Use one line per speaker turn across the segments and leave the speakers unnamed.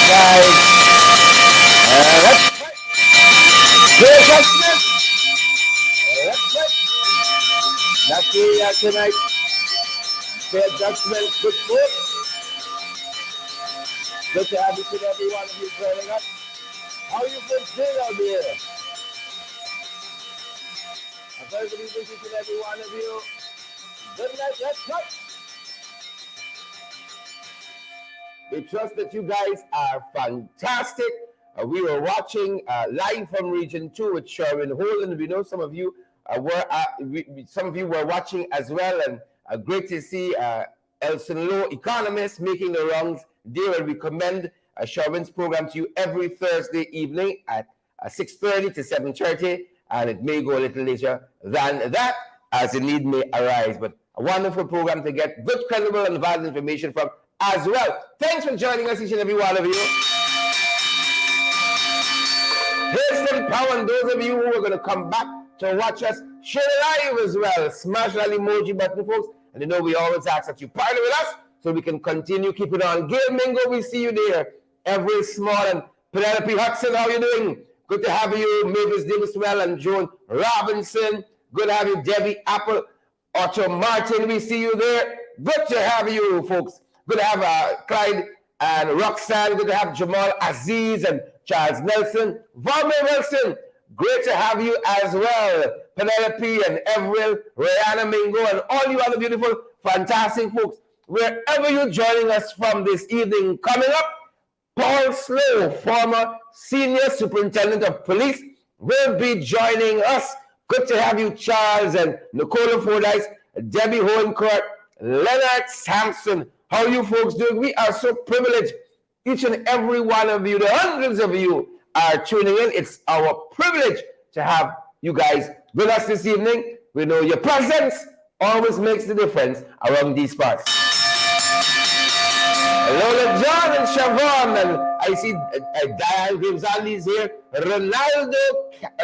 guys. Let's play adjustment. Let's play. That's the tonight. Play adjustment. Good foot. Good to have each and every one of you joining us. How are you folks doing out there? A very good evening to each and every one of you. Good night. Let's go. We trust that you guys are fantastic. We were watching live from Region 2 with Sherwin Holland. We know some of you were watching as well, and great to see Elson Lowe, economist, making the rounds there. And we commend Sherwin's program to you every Thursday evening at 6:30 to 7:30, and it may go a little later than that as the need may arise. But a wonderful program to get good, credible, and valid information from as well. Thanks for joining us, each and every one of you. Here's some power, and those of you who are going to come back to watch us, share live as well. Smash that emoji button, folks. And you know we always ask that you partner with us so we can continue keeping on. Gail Mingo, we see you there every small. And Penelope Hudson, how you doing? Good to have you. Mavis Dimaswell and Joan Robinson. Good to have you. Debbie Apple, Otto Martin, we see you there. Good to have you, folks. Good to have Clyde and Roxanne. Good to have Jamal Aziz and Charles Nelson. Valme Wilson, great to have you as well. Penelope and Everett, Rihanna Mingo, and all you other beautiful, fantastic folks. Wherever you're joining us from this evening, coming up, Paul Slowe, former Senior Superintendent of Police, will be joining us. Good to have you, Charles and Nicola Fordyce, Debbie Hohencourt, Leonard Sampson. How are you folks doing? We are so privileged. Each and every one of you, the hundreds of you are tuning in. It's our privilege to have you guys with us this evening. We know your presence always makes the difference around these parts. Lola John and Siobhan, and I see Diane Grimsandi is here. Ronaldo,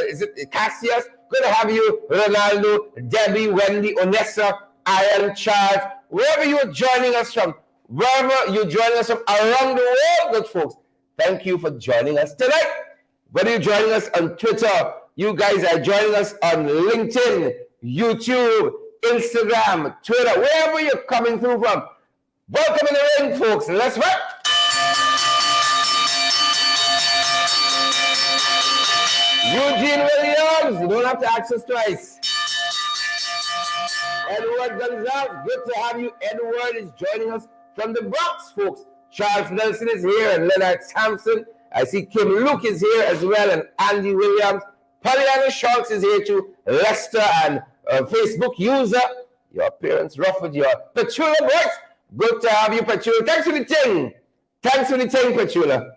is it Cassius? Good to have you, Ronaldo, Debbie, Wendy, Onessa, Ian, Charles. Wherever you're joining us from, wherever you're joining us from around the world, good folks, thank you for joining us tonight. Whether you're joining us on Twitter, you guys are joining us on LinkedIn, YouTube, Instagram, Twitter, wherever you're coming through from. Welcome in the ring, folks. Let's rock. Eugene Williams, you don't have to ask us twice. Edward Gonzalez, good to have you. Edward is joining us from the Bronx, folks. Charles Nelson is here and Leonard Sampson. I see Kim Luke is here as well, and Andy Williams. Pollyanna Schultz is here too. Lester and Facebook user. Your appearance rough with your Petula voice. Good to have you, Petula. Thanks for the thing. Thanks for the thing, Petula.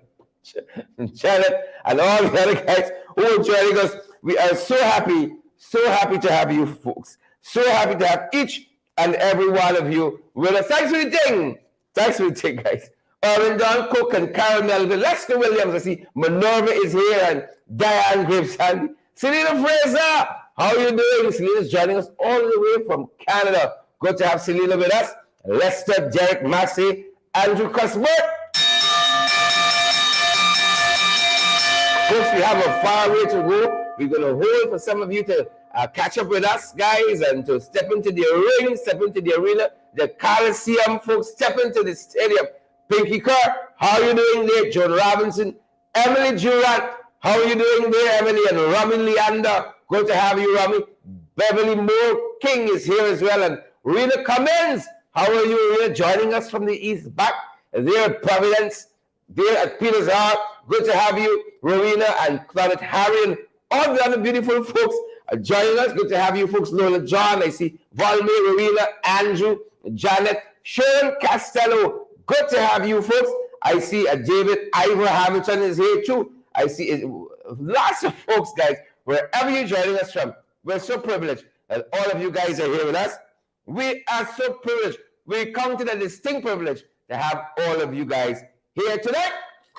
Janet and all the other guys who are joining us. We are so happy to have you folks. So happy to have each and every one of you with us. Thanks for the thing. Thanks for the thing, guys. Don Cook and Carol Melvin, Lester Williams. I see Minerva is here and Diane Graves and Selena Fraser. How are you doing? Selena's joining us all the way from Canada. Good to have Selena with us. Lester, Derek Massey, Andrew Cuthbert. Folks, we have a far way to go. We're going to hold for some of you to catch up with us, guys, and to step into the ring, step into the arena, the Coliseum, folks, step into the stadium. Pinky Kerr, how are you doing there? Joan Robinson, Emily Durant, how are you doing there, Emily? And Rami Leander, good to have you, Rami. Beverly Moore King is here as well, and Rena Cummins, how are you, Rena? Joining us from the East back there at Providence, there at Peters Heart. Good to have you, Rowena and Claudette Harry, and all the other beautiful folks joining us. Good to have you folks. Lola John, I see Valme, Rowena, Andrew, Janet, Sharon Castello. Good to have you folks. I see David Ivor Hamilton is here too. I see lots of folks, guys, wherever you're joining us from. We're so privileged that all of you guys are here with us. We are so privileged. We count it a distinct privilege to have all of you guys here tonight.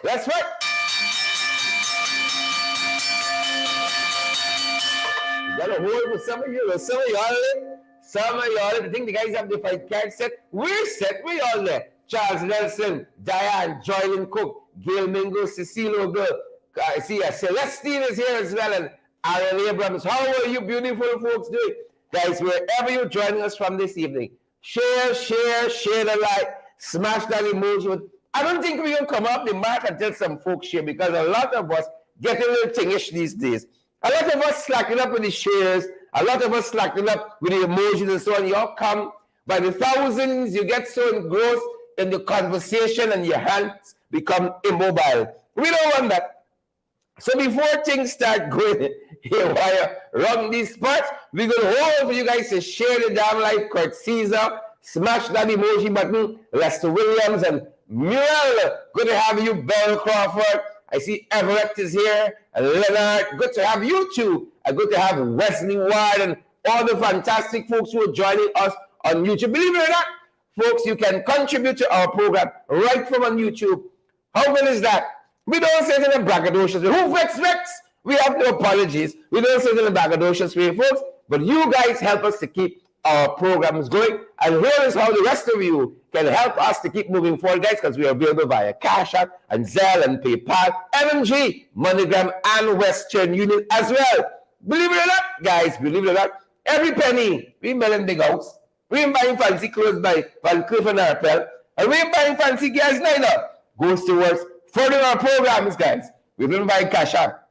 That's right. Got a hold for some of you. Some of y'all. I think the guys have the fight card set. We're set. We all there. Charles Nelson, Diane, Joylyn Cook, Gail Mingo, Cecilio Girl. I see Celestine is here as well, and Aaron Abrams. How are you beautiful folks doing? Guys, wherever you're joining us from this evening, share the like, smash that emoji. I don't think we're going to come up the mark until some folks share, because a lot of us get a little thingish these days. A lot of us slacking up with the shares, a lot of us slacking up with the emojis and so on. Y'all come by the thousands, you get so engrossed in the conversation and your hands become immobile. We don't want that. So before things start going haywire around these parts, we're going to hold for you guys to share the damn life. Kurt Caesar, smash that emoji button. Lester Williams and Muriel, good to have you. Bell Crawford, I see Everett is here. And Leonard, good to have you too. And good to have Wesley Ward and all the fantastic folks who are joining us on YouTube. Believe it or not, folks, you can contribute to our program right from on YouTube. How good is that? We don't say it in a braggadocious way. Who vex? We have no apologies. We don't say it in a braggadocious way, folks. But you guys help us to keep our programs going. And here is how the rest of you can help us to keep moving forward, guys, because we are available via Cash App and Zelle and PayPal, MMG, MoneyGram, and Western Union as well. Believe it or not, guys, believe it or not, every penny, we melon big house. We ain't buying fancy clothes by Van Cleef and Arpels, and we ain't buying fancy gas neither. Goes towards furthering our programs, guys. We've been buying Cash App,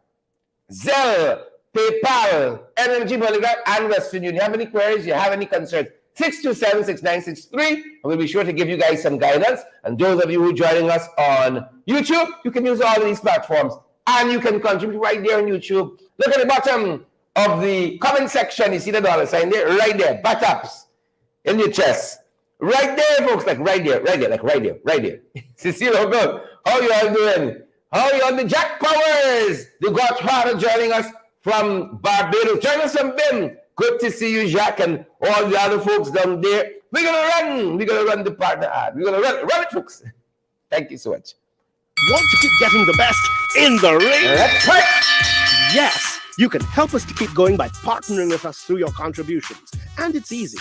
Zelle, PayPal, MMG, MoneyGram, and Western Union. You have any queries? You have any concerns? 627-6963, and we'll be sure to give you guys some guidance. And those of you who are joining us on YouTube, you can use all of these platforms, and you can contribute right there on YouTube. Look at the bottom of the comment section. You see the dollar sign there? Right there. Butt-ups in your chest. Right there, folks. Like right there. Cecile, good. How you all doing? How you on the Jack Powers? The Godfather joining us from Barbados. Join us from BIM. Good to see you, Jack, and all the other folks down there. We're going to run the partner ad. We're going to run it, folks. Thank you so much.
Want to keep getting the best in the ring?
That's right.
Yes, you can help us to keep going by partnering with us through your contributions. And it's easy.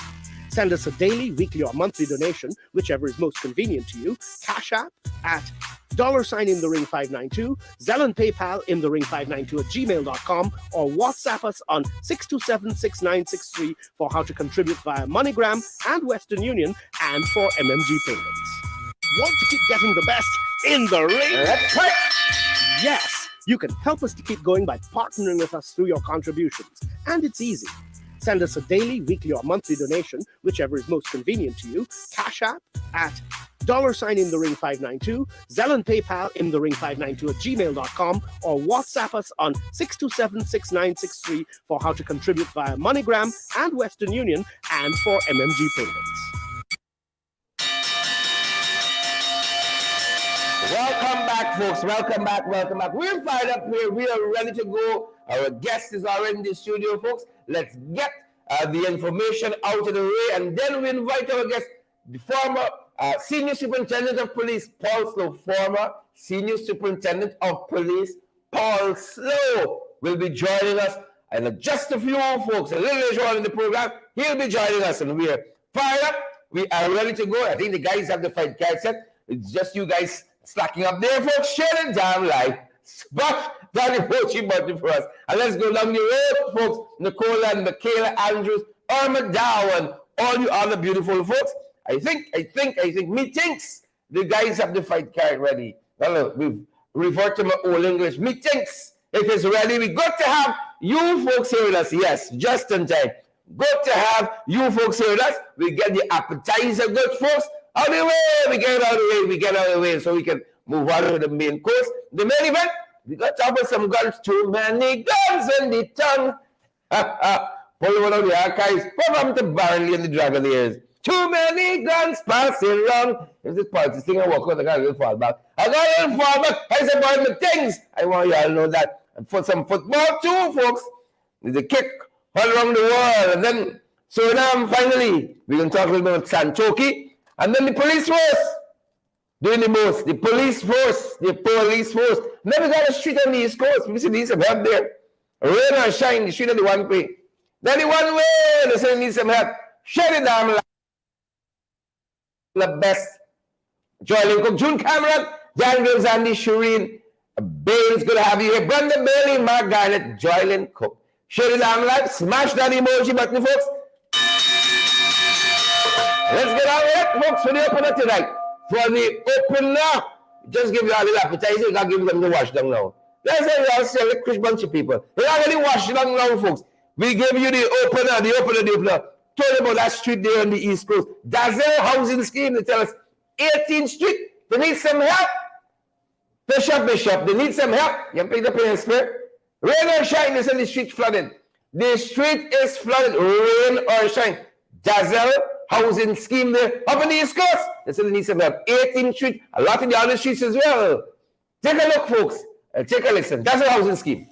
Send us a daily, weekly, or monthly donation, whichever is most convenient to you. Cash App at $in-the-ring592, Zelle and PayPal in-the-ring592@gmail.com, or WhatsApp us on 627-6963 for how to contribute via MoneyGram and Western Union and for MMG payments. Want to keep getting the best in the ring?
That's right.
Yes, you can help us to keep going by partnering with us through your contributions. And it's easy. Send us a daily, weekly, or monthly donation, whichever is most convenient to you. Cash App at $in-the-ring592, Zelle and PayPal in-the-ring592@gmail.com, or WhatsApp us on 627-6963 for how to contribute via MoneyGram and Western Union and for MMG payments.
Welcome back, folks. Welcome back. We're fired up here. We are ready to go. Our guest is already in the studio, folks. Let's get the information out of the way, and then we invite our guest, the former Senior Superintendent of Police, Paul Slowe. Former Senior Superintendent of Police, Paul Slowe, will be joining us. And just a few folks, a little later on in the program, he'll be joining us, and we are fired up. We are ready to go. I think the guys have the fight card set. It's just you guys slacking up there, folks. Share it down like smash that emoji button for us. And let's go down the road, folks. Nicole and Michaela Andrews, Irma Dowan, all you other beautiful folks. I think, methinks the guys have the fight card ready. Well, we've reverted to my old English. Methinks it is ready. We got to have you folks here with us. Yes, just in time. Good to have you folks here with us. We get the appetizer good, folks. Out of the way, we get out of the way so we can move on to the main course. The main event, we got to talk about some guns. Too many guns in the tongue. Pull one of the archives. From to Barnley and the Dragonaires. Too many guns passing around. If this part is thing I walk out, I got a little fall back. I said, boy, the things. I want you all to know that. And for some football too, folks. There's a kick all around the world. And then, so now finally, we're going to talk a little bit about Sanchoki. And then the police force doing the most. The police force. Never got a street on the East Coast. We see these some help there. Rain or shine, the street of the one way. Then the one way, they say need some help. Shut it down. The best. Joy Cook, June Cameron, Jan Gibbs, Andy, Shireen, Bailey's good to have you here. Brenda Bailey, Mark Garnett, Joylyn Cook. Share the damn live. Smash that emoji button, folks. Let's get on with it, folks, for the opener tonight. For the opener, just give you a little appetizer. You got to give them the wash down now. Let's say you all say, like, bunch of people. They already washed down now, folks. We gave you the opener. Told you about that street there on the East Coast. Dazzle housing scheme. They tell us 18th Street. They need some help. Bishop, they need some help. You pick up in the spirit. Rain or shine, they say the street flooded. The street is flooded. Rain or shine. Dazzle housing scheme there up in the East Coast. They say they need some help. 18th Street, a lot of the other streets as well. Take a look, folks. Take a listen. Dazzle housing scheme.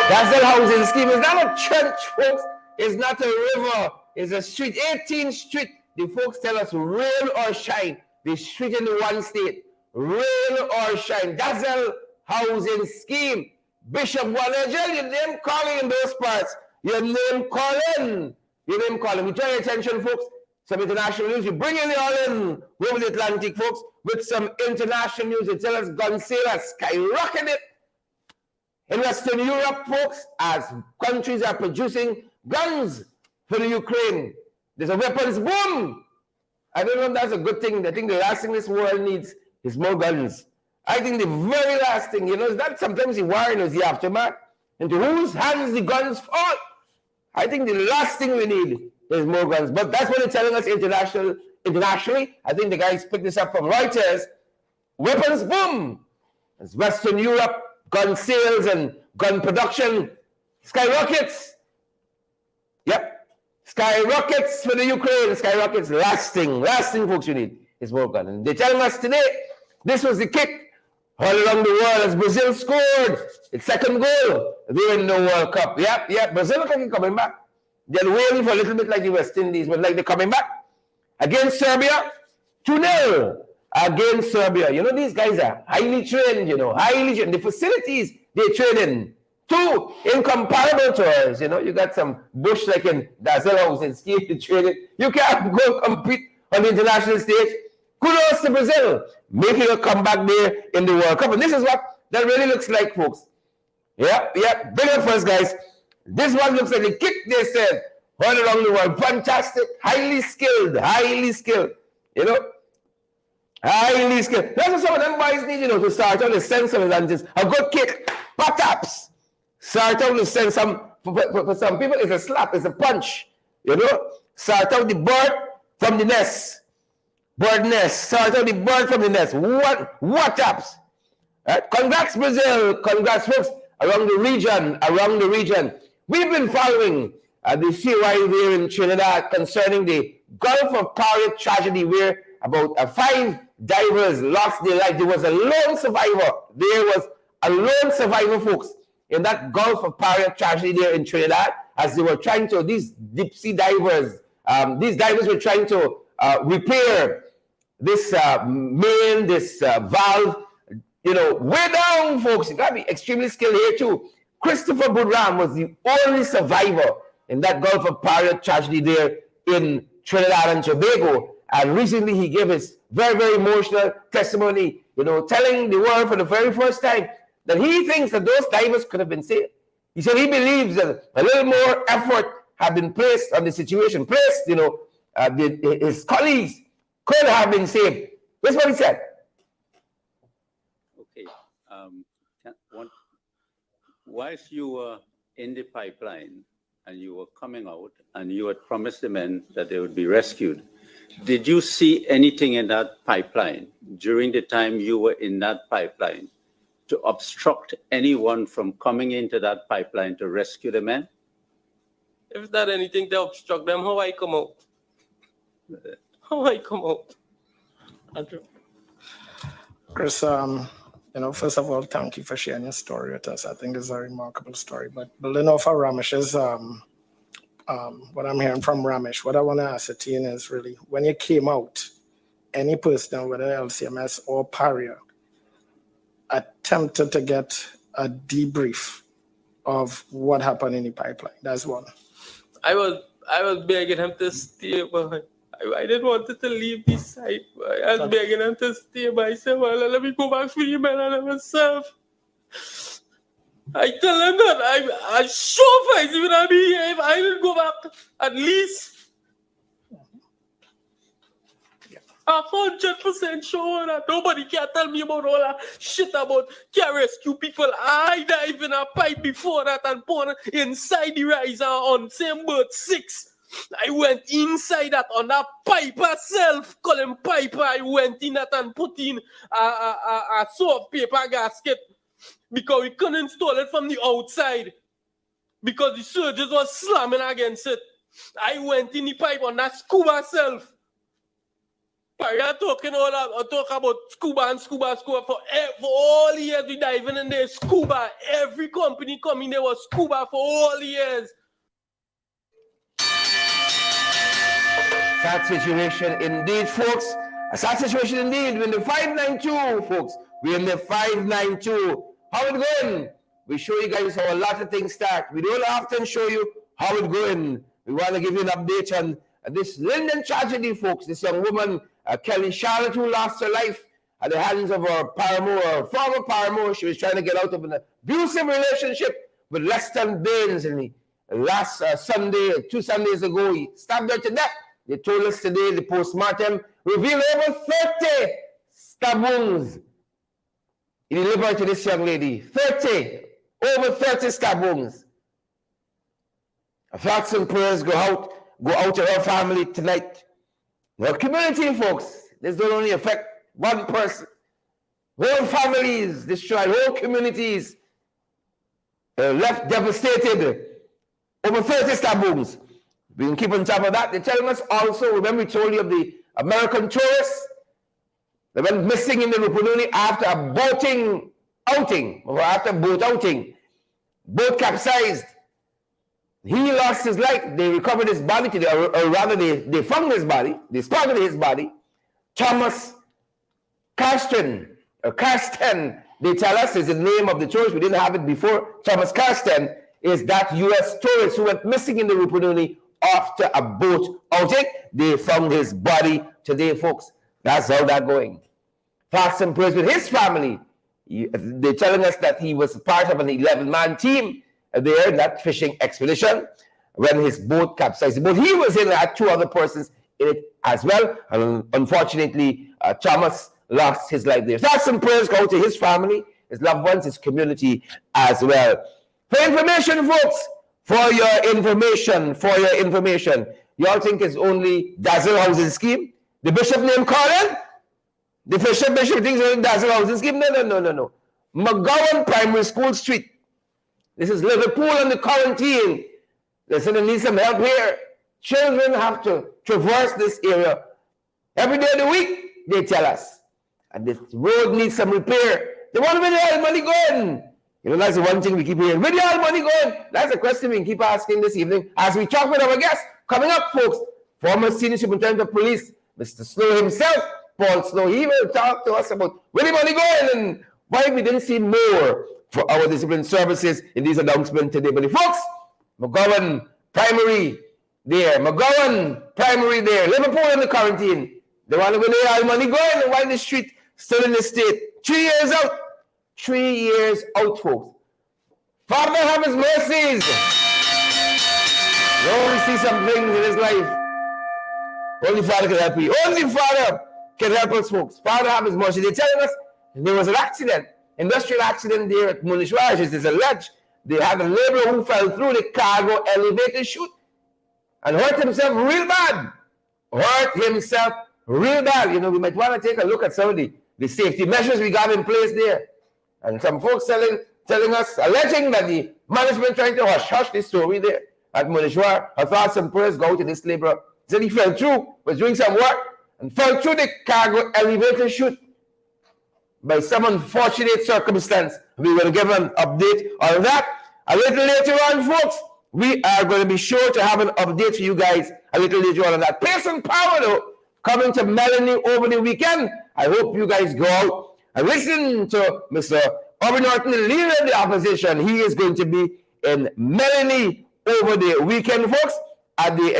Dazzle housing scheme is not a church, folks. It's not a river. It's a street. 18th Street. The folks tell us rain or shine. The street in the one state. Rain or shine. Dazzle housing scheme. Bishop Wanajel, your name calling in those parts. Your name calling. Your name calling. We turn your attention, folks. Some international news. We bring in the all in over the Atlantic, folks, with some international news. They tell us gun sales are skyrocketed in Western Europe, folks, as countries are producing guns for the Ukraine. There's a weapons boom. I don't know if that's a good thing. I think the last thing this world needs is more guns. I think the very last thing, is that sometimes the war is the aftermath. Into whose hands the guns fall. I think the last thing we need is more guns. But that's what they're telling us internationally. I think the guys picked this up from Reuters. Weapons boom. As Western Europe, gun sales and gun production skyrockets. Yep. Skyrockets for the Ukraine. Skyrockets. Last thing, folks, you need is more guns. And they're telling us today, this was the kick all around the world as Brazil scored its second goal. They win the World Cup. Yep. Brazil coming back. They're waiting for a little bit like the West Indies, but like they're coming back. Against Serbia, 2-0 against Serbia. You know, these guys are highly trained, highly trained. The facilities they train in, too, incomparable to us. You got some bush like in Dazzle house and ski training. You can't go compete on the international stage. Kudos to Brazil, making a comeback there in the World Cup. And this is what that really looks like, folks. Yeah. Big up first, guys. This one looks like the kick they said all around the world. Fantastic, highly skilled. Highly skilled. That's what some of them boys need, to start out to send some and just a good kick, taps. Start out to send some, for some people, it's a slap, it's a punch. Start out the bird from the nest. Bird nest. Start out the bird from the nest. What taps? Right? Congrats, Brazil. Congrats, folks, around the region. We've been following the CY there in Trinidad concerning the Gulf of Paria tragedy where about 5 divers lost their life. There was a lone survivor. Folks, in that Gulf of Paria tragedy there in Trinidad, as they were trying to, these deep sea divers, were trying to repair this valve, way down, folks. You got to be extremely skilled here too. Christopher Budram was the only survivor in that Gulf of Paria tragedy there in Trinidad and Tobago. And recently he gave his very, very emotional testimony, telling the world for the very first time that he thinks that those divers could have been saved. He said he believes that a little more effort had been placed on the situation, his colleagues could have been saved. That's what he said.
Okay. Whilst you were in the pipeline and you were coming out and you had promised the men that they would be rescued, did you see anything in that pipeline during the time you were in that pipeline to obstruct anyone from coming into that pipeline to rescue the men?
If that anything to obstruct them, how I come out? Andrew?
Chris, first of all, thank you for sharing your story with us. I think it's a remarkable story. But building off of Ramesh's, what I'm hearing from Ramesh, what I want to ascertain is really, when you came out, any person, whether LCMS or Paria, attempted to get a debrief of what happened in the pipeline. That's one.
I was begging him to stay, but I didn't want to leave this site. I was begging him to stay, but I said, well, let me go back for you, man, and myself. I tell him that I'm sure if I would be here if I didn't go back at least 100% sure that nobody can tell me about all that shit about can rescue people. I dive in a pipe before that and put inside the riser on same boat 6. I went inside that on that pipe myself, call him pipe. I went in that and put in a soft paper gasket because we couldn't install it from the outside because the surges was slamming against it. I went in the pipe on that scuba myself. You're talking all that, talk about scuba for all the years we diving in there, scuba. Every company coming there was scuba for all the years.
Sad situation indeed, folks. A sad situation indeed. We're in the 592, folks. We're in the 592. How it going? We show you guys how a lot of things start. We don't often show you how it going. We want to give you an update on this Linden tragedy, folks. This young woman, Kelly Charlotte, who lost her life at the hands of her paramour, her former paramour. She was trying to get out of an abusive relationship with Leston Baines. And last Sunday, 2 Sundays ago, he stabbed her to death. They told us today the postmortem revealed over 30 stab wounds he delivered to this young lady. Over 30 stab wounds. Our thoughts and prayers go out to her family tonight. Well, community, folks, this don't only affect one person. Whole families destroyed, whole communities left devastated. Over 30 stab wounds. We can keep on top of that. They're telling us also, remember we told you of the American tourists They went missing in the Rupununi after a boating outing, or after a boat outing. Boat capsized. He lost his life. They recovered his body today, or rather they found his body. They spotted his body. Thomas Karsten, or Karsten, they tell us is the name of the tourist. We didn't have it before. Thomas Karsten is that U.S. tourist who went missing in the Rupununi after a boat outing. They found his body today, folks. That's how that's going. Fast and praise with his family. They're telling us that he was part of an 11-man team there in that fishing expedition when his boat capsized. But he was in, had 2 other persons in it as well. And unfortunately, Thomas lost his life there. Thoughts and prayers go to his family, his loved ones, his community as well. For information, folks, for your information, y'all think it's only Dazzle housing scheme? The bishop named Colin? The bishop thinks it's only Dazzle housing scheme? No. McGowan Primary School Street. This is Liverpool and the quarantine. They said they need some help here. Children have to traverse this area every day of the week, they tell us. And this road needs some repair. They want to where the money going. You know, that's the one thing we keep hearing. Where the all money going? That's a question we can keep asking this evening as we talk with our guests. Coming up, folks, former Senior Superintendent of Police, Mr. Slowe himself, Paul Slowe, he will talk to us about where the money going and why we didn't see more for our discipline services in these announcements today. But the folks, McGowan Primary there, Liverpool in the quarantine. They want to where all money going and why the street still in the state. 3 years out. 3 years out, folks. Father have his mercies. You only see some things in his life. Only Father can help you. Only Father can help us, folks. Father have his mercy. They're telling us there was an accident, industrial accident there at Munishwaj. It is alleged they had a laborer who fell through the cargo elevator chute and hurt himself real bad. You know, we might want to take a look at some of the safety measures we got in place there. And some folks telling us, alleging that the management trying to hush this story there at Munishwar. Our thoughts and prayers go to this laborer. Said he fell through, was doing some work, and fell through the cargo elevator chute by some unfortunate circumstance. We're going to give an update on that a little later on, folks. We are going to be sure to have an update for you guys a little later on that. Pace and power, though, coming to Melanie over the weekend. I hope you guys go out and listen to Mr. Aubrey Norton, the leader of the opposition. He is going to be in Melanie over the weekend, folks, at the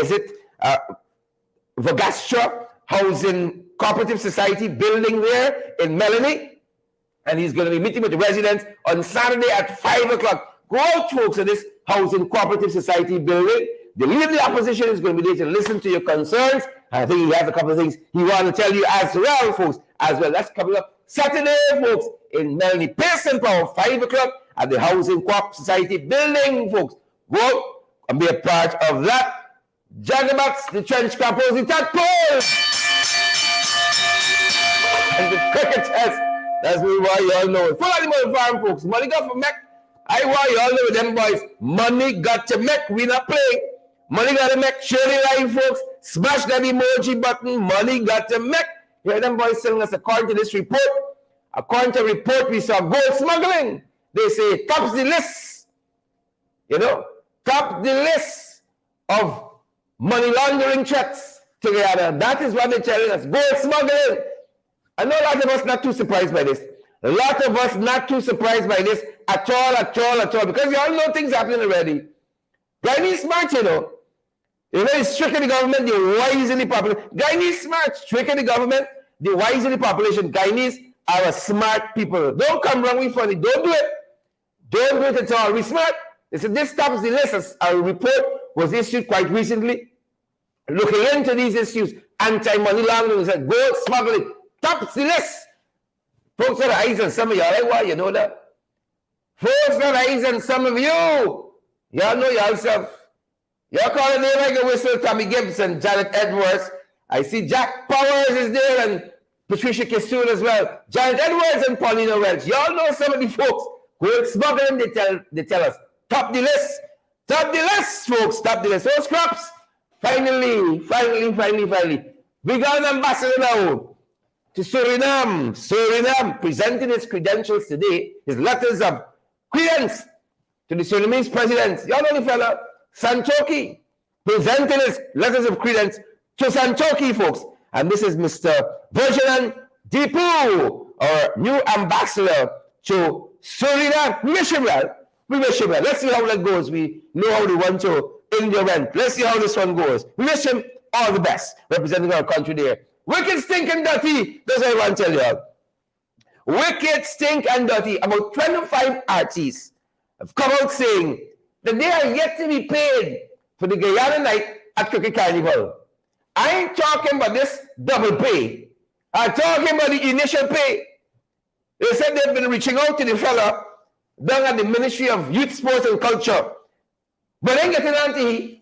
Vagastra Housing Cooperative Society building there in Melanie. And he's going to be meeting with the residents on Saturday at 5 o'clock. Go out, folks, to this Housing Cooperative Society building. The leader of the opposition is going to be there to listen to your concerns. I think he has a couple of things he wants to tell you as well, folks, That's coming up Saturday, folks, in Melanie. Pace and power, 5 o'clock at the Housing Cooperative Society building, folks. Go out and be a part of that. Jagabats, the trench composing tadpoles. And the cricketers. That's why you all know it. Full animal farm, folks. Money got for Mac. I want you all know them boys. Money got to make. We not playing. Money got to make. Share the live, folks. Smash that emoji button. Money got to make. Hear them boys telling us, according to this report, according to a report, we saw gold smuggling. They say tops the list. You know, top the list of money laundering checks together. That is what they're telling us. Gold smuggling. I know a lot of us not too surprised by this. A lot of us not too surprised by this at all. Because you all know things happening already. Guyanese smart, you know. You're very strict in the government, the wise in the population. Guyanese smart, strict in the government, the wise in the population. Guyanese are a smart people. Don't come wrong with funny. Don't do it. Don't do it at all. We smart. They said this tops the list. A report was issued quite recently looking into these issues. Anti-money laundering, said gold smuggling tops the list. Folks got eyes on some of y'all. Like, why you know that? Folks got eyes on some of you. Y'all know yourself. Y'all call a name like a whistle, Tommy Gibson, Janet Edwards. I see Jack Powers is there and Patricia Kissoon as well. Janet Edwards and Paulina Welch. Y'all know some of the folks. Gold smuggling, they tell us. Top the list. Top the list, folks. Top the list. Those crops. Finally. We got an ambassador now. to Suriname. Suriname presenting his credentials today, his letters of credence to the Surinamese president. Y'all know the fella, Santoki, presenting his letters of credence to Santoki, folks. And this is Mr. Virginan Deepu, our new ambassador to Suriname. We wish him well. We wish him well. Let's see how that goes. We know how the one to India went. Let's see how this one goes. We wish him all the best, representing our country there. Wicked, stink, and dirty. That's what I want to tell you. Wicked, stink, and dirty. About 25 artists have come out saying that they are yet to be paid for the Guyana night at Cricket Carnival. I ain't talking about this double pay. I'm talking about the initial pay. They said they've been reaching out to the fella down at the Ministry of Youth, Sports and Culture. But ain't getting on to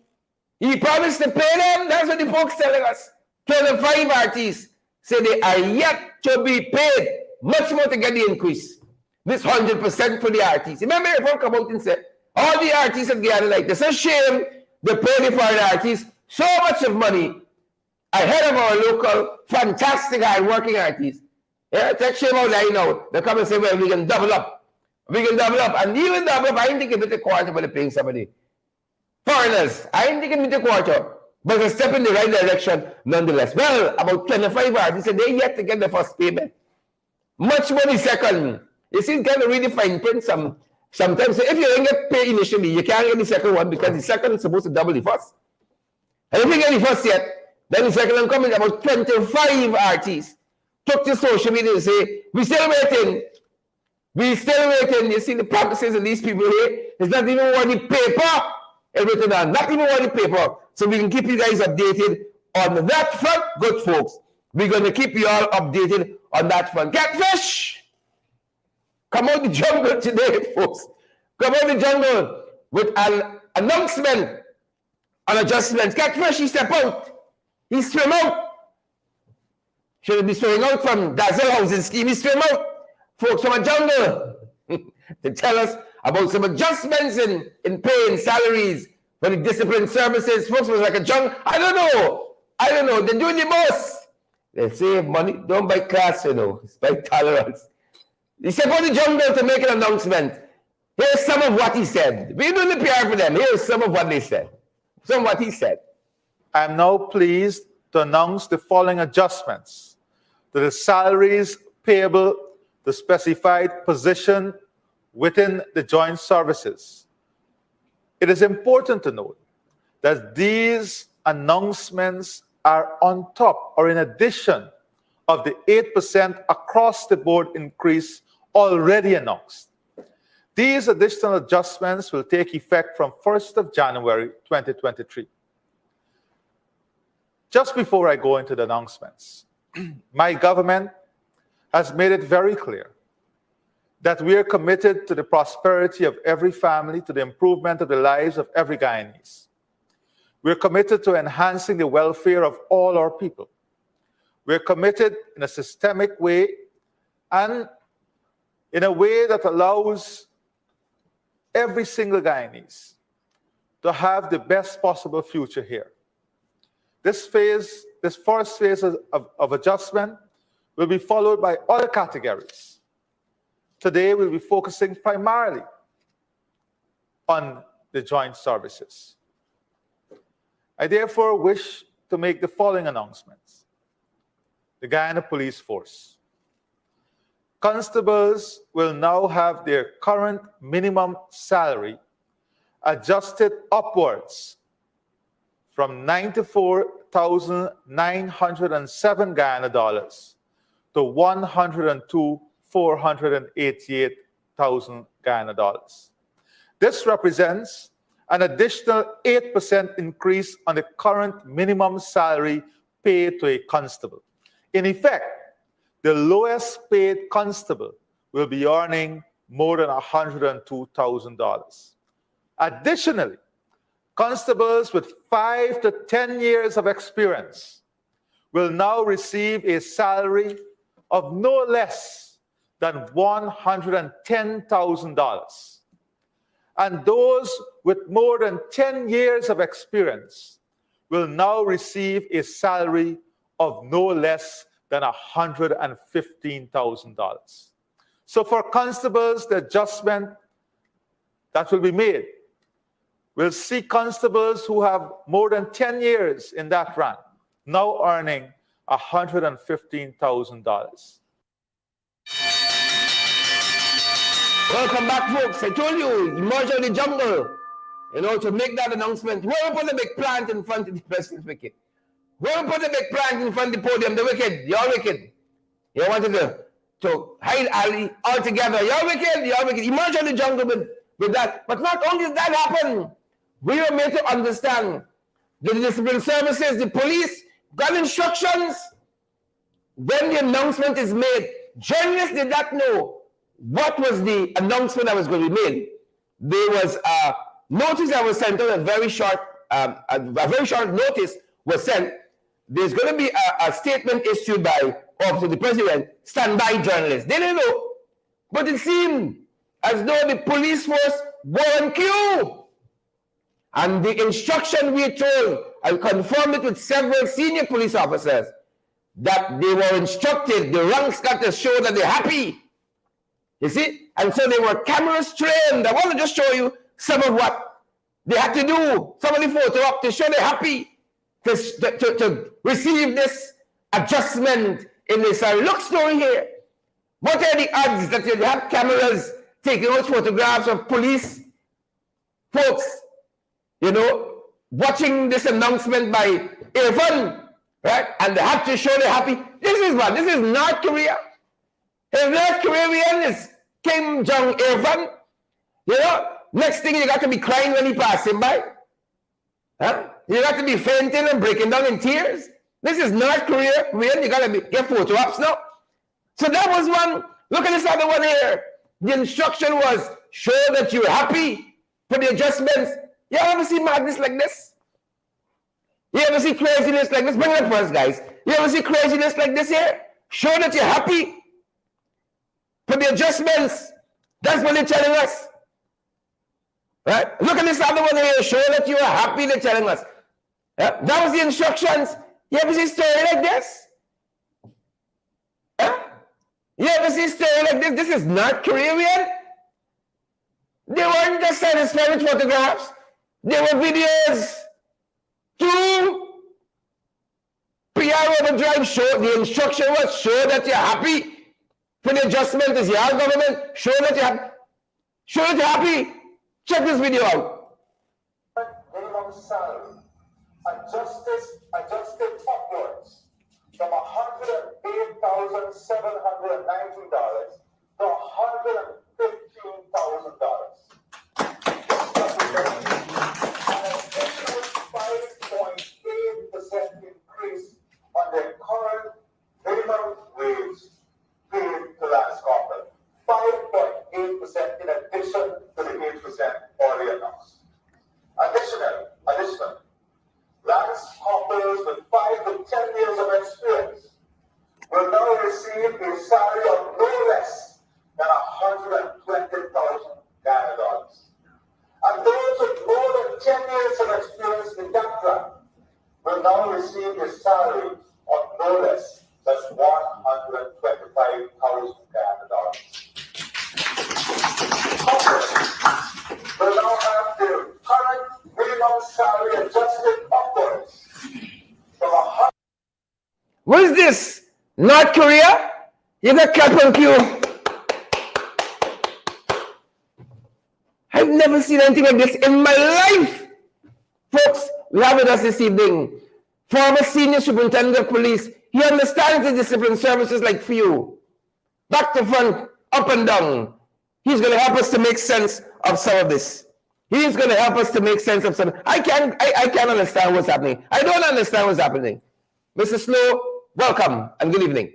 he promised to pay them. That's what the folks telling us. 25 artists say they are yet to be paid much more to get the increase. This 100% for the artists. Remember, if I come out and say, all the artists at Guyana, like, it's a shame they pay the foreign artists so much of money ahead of our local, fantastic, hard-working artists. Yeah, take shame out there now. They come and say, well, we can double up. We can double up. And even double up, I ain't thinking it's a quarter for the paying somebody. Foreigners, I ain't thinking it's a quarter. But it's a step in the right direction nonetheless. Well, about 25 artists said they yet to get the first payment. Much more the second. You see, kind of really fine print sometimes. So if you don't get paid initially, you can't get the second one because the second is supposed to double the first. And if you get the first yet, then the second one coming. About 25 artists took to social media and say, we're still waiting. We're still waiting. You see the practices of these people here. It's not even worth the paper it's written on. Not even worth the paper. So we can keep you guys updated on that front, good folks. We're going to keep you all updated on that front. Catfish! Come out the jungle today, folks. Come out the jungle with an announcement on adjustments. Catfish, he step out. He swim out. Should be swimming out from Dazzle housing scheme. He swim out. Folks from a jungle to tell us about some adjustments in pay and salaries for the discipline services. Folks was like a jungle. I don't know. They're doing the most. They save money. Don't buy class, It's by tolerance. He stepped out the jungle to make an announcement. Here's some of what he said. We're doing the PR for them. Here's some of what they said. Some of what he said.
I'm now pleased to announce the following adjustments to the salaries payable to specified position within the joint services. It is important to note that these announcements are on top or in addition of the 8% across the board increase already announced. These additional adjustments will take effect from 1st of January 2023. Just before I go into the announcements, my government has made it very clear that we are committed to the prosperity of every family, to the improvement of the lives of every Guyanese. We're committed to enhancing the welfare of all our people. We're committed in a systemic way and in a way that allows every single Guyanese to have the best possible future here. This first phase of adjustment will be followed by other categories. Today, we'll be focusing primarily on the joint services. I therefore wish to make the following announcements. The Guyana Police Force. Constables will now have their current minimum salary adjusted upwards from $94,907 Guyana dollars to $102,488,000 Guyana dollars. This represents an additional 8% increase on the current minimum salary paid to a constable. In effect, the lowest paid constable will be earning more than $102,000. Additionally, constables with 5 to 10 years of experience will now receive a salary of no less than $110,000. And those with more than 10 years of experience will now receive a salary of no less than $115,000. So for constables, the adjustment that will be made will see constables who have more than 10 years in that rank now earning $115,000.
Welcome back, folks. I told you, emerge out of the jungle, to make that announcement. Whoever put a big plant in front of the president's wicked. Whoever put a big plant in front of the podium, the wicked. You're wicked. You wanted to hide Ali altogether. You're wicked. You're wicked. Emerge out of the jungle with that. But not only did that happen, we were made to understand the discipline services, the police got instructions when the announcement is made. Journalists did not know what was the announcement that was going to be made. There was a notice that was sent out, a very short notice was sent. There's going to be a statement issued by Office of the President, standby journalists. They didn't know, but it seemed as though the police force were on cue. And the instruction we told, I confirmed it with several senior police officers, that they were instructed, the ranks got to show that they're happy. You see? And so they were cameras trained. I want to just show you some of what they had to do. Some of the photo up to show they're happy to receive this adjustment in this. Look story here. What are the odds that you have cameras taking out photographs of police folks, watching this announcement by earphone, right? And they have to show they're happy. This is North Korea. In North Korea, we end this Kim Jong-il. Next thing you got to be crying when he passing by. Huh? You got to be fainting and breaking down in tears. This is North Korea. You got to get photo ops now. So that was one. Look at this other one here. The instruction was, show that you're happy for the adjustments. You ever see madness like this? You ever see craziness like this? Bring it up first, guys. You ever see craziness like this here? Show that you're happy for the adjustments. That's what they're telling us. Right? Look at this other one here. Show that you are happy, they're telling us. That was the instructions. You ever see a story like this? You ever see a story like this? This is not Korean. They weren't just satisfied with photographs. There were videos. Two. PR overdrive show. The instruction was show that you're happy. For the adjustment is your government. Show that you're happy. Show that you're happy. Check this video out.
Minimum salary adjusted upwards from $108,719 to $115,000. An additional 5.8% increase on the current minimum wage paid to last corporate. 5.8% in addition to the 8% already announced. Additional, lance hoppers with 5 to 10 years of experience will now receive a salary of no less than $120,000. And those with more than 10 years of experience in that track will now receive a salary of no less than $125,000. Will now have their current minimum salary adjusted upwards from
What is this? North Korea? You got clap on cue. I've never seen anything like this in my life. Folks, we have with us this evening former senior superintendent of police. He understands the discipline services like few. Back to front, up and down. He's going to help us to make sense of some of this. He's going to help us to make sense of some. I can't understand what's happening. I don't understand what's happening. Mr. Slowe, welcome and good evening.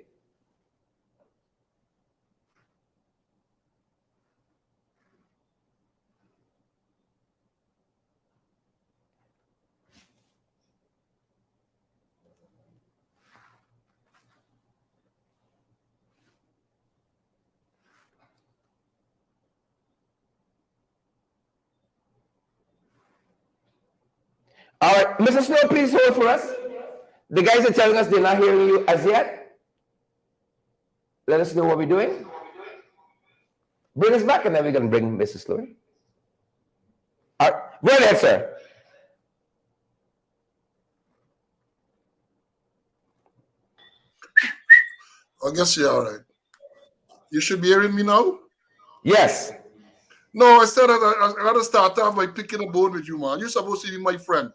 All right, Mr. Slowe, please hold for us. The guys are telling us they're not hearing you as yet. let us know what we're doing. Bring us back, and then we're going to bring Mrs. Slowe. All right. Go ahead, sir.
I guess you're all right. You should be hearing me now?
Yes.
No, I said I got to start off by picking a bone with you, man. You're supposed to be my friend.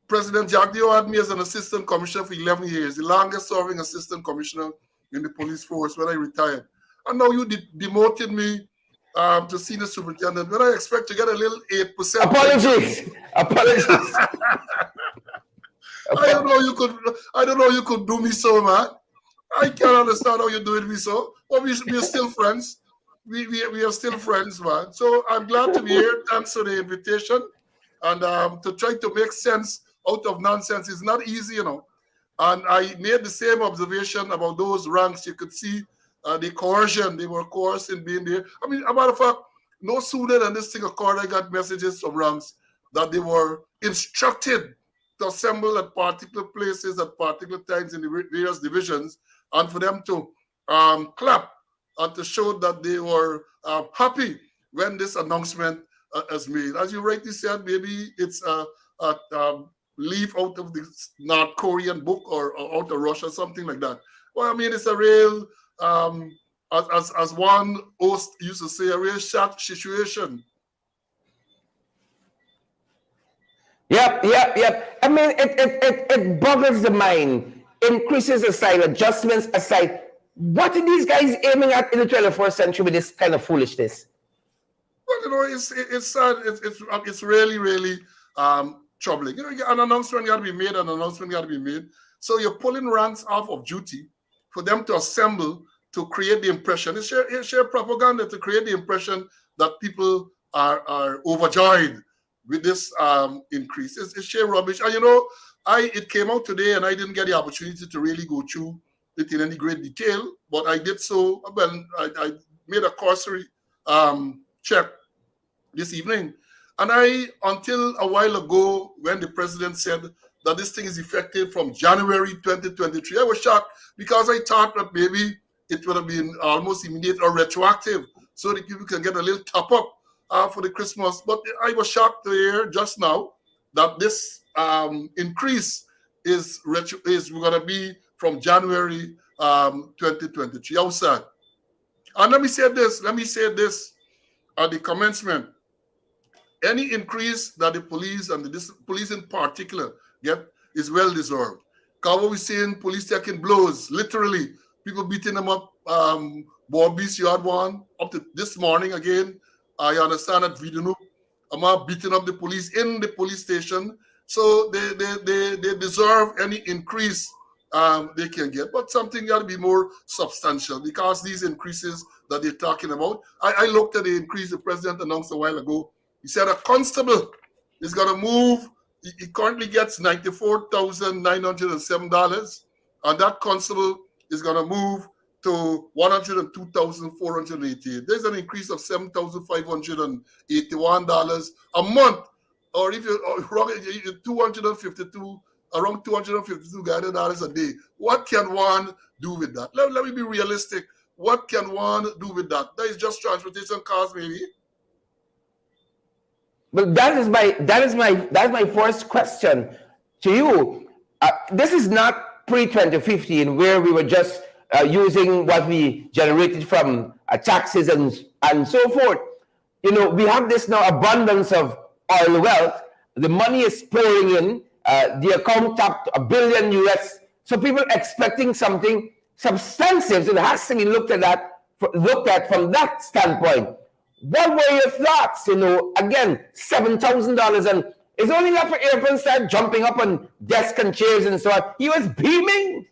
President Jagdeo had me as an assistant commissioner for 11 years, the longest serving assistant commissioner in the police force when I retired. And now you demoted me to senior superintendent when I expect to get a little 8%.
Apologies. Apologies.
I don't know you could do me so, man. I can't understand how you're doing me so. But we are still friends. We are still friends, man. So I'm glad to be here. Thanks for the invitation. And to try to make sense out of nonsense is not easy, you know. And I made the same observation about those ranks. You could see the coercion. They were coerced in being there. I mean, a matter of fact, no sooner than this thing occurred, I got messages from ranks that they were instructed to assemble at particular places at particular times in the various divisions, and for them to clap and to show that they were happy when this announcement is made. As you rightly said, maybe it's a leaf out of the North Korean book or out of Russia, something like that. Well, I mean, it's a real, as one host used to say, a real shot situation.
Yep. I mean, it boggles the mind. Increases aside, adjustments aside, what are these guys aiming at in the 21st century with this kind of foolishness?
Well, you know, it's sad. It's really, really troubling. You know, an announcement got to be made. So you're pulling ranks off of duty for them to assemble to create the impression. It's sheer propaganda to create the impression that people are overjoyed with this increase. It's sheer rubbish. And you know, it came out today, and I didn't get the opportunity to really go through it in any great detail, but I did so. Well, I made a cursory check this evening, and until a while ago, when the president said that this thing is effective from January 2023, I was shocked because I thought that maybe it would have been almost immediate or retroactive, so that people can get a little top up for the Christmas. But I was shocked to hear just now that this increase is going to be from January 2023 outside. And let me say this at the commencement. Any increase that the police and the police in particular get is well deserved. Because what we're seeing, police taking blows, literally, people beating them up. Borbis, you had one up to this morning again. I understand that video. I'm beating up the police in the police station. So they deserve any increase they can get, but something got to be more substantial, because these increases that they're talking about, I looked at the increase the president announced a while ago. He said a constable is going to move. He currently gets $94,907, and that constable is going to move to $102,488. There's an increase of $7,581 a month, or if you're around $252 a day. What can one do with that? Let me be realistic. What can one do with that? That is just transportation costs, maybe.
But that is my first question to you. This is not pre-2015, where we were just using what we generated from taxes and so forth. You know, we have this now abundance of oil wealth. The money is pouring in. The account tapped $1 billion US. So people expecting something substantive. So it has to be looked at from that standpoint. What were your thoughts? You know, again, $7,000, and it's only enough for airplanes to start jumping up on desks and chairs and so on. He was beaming.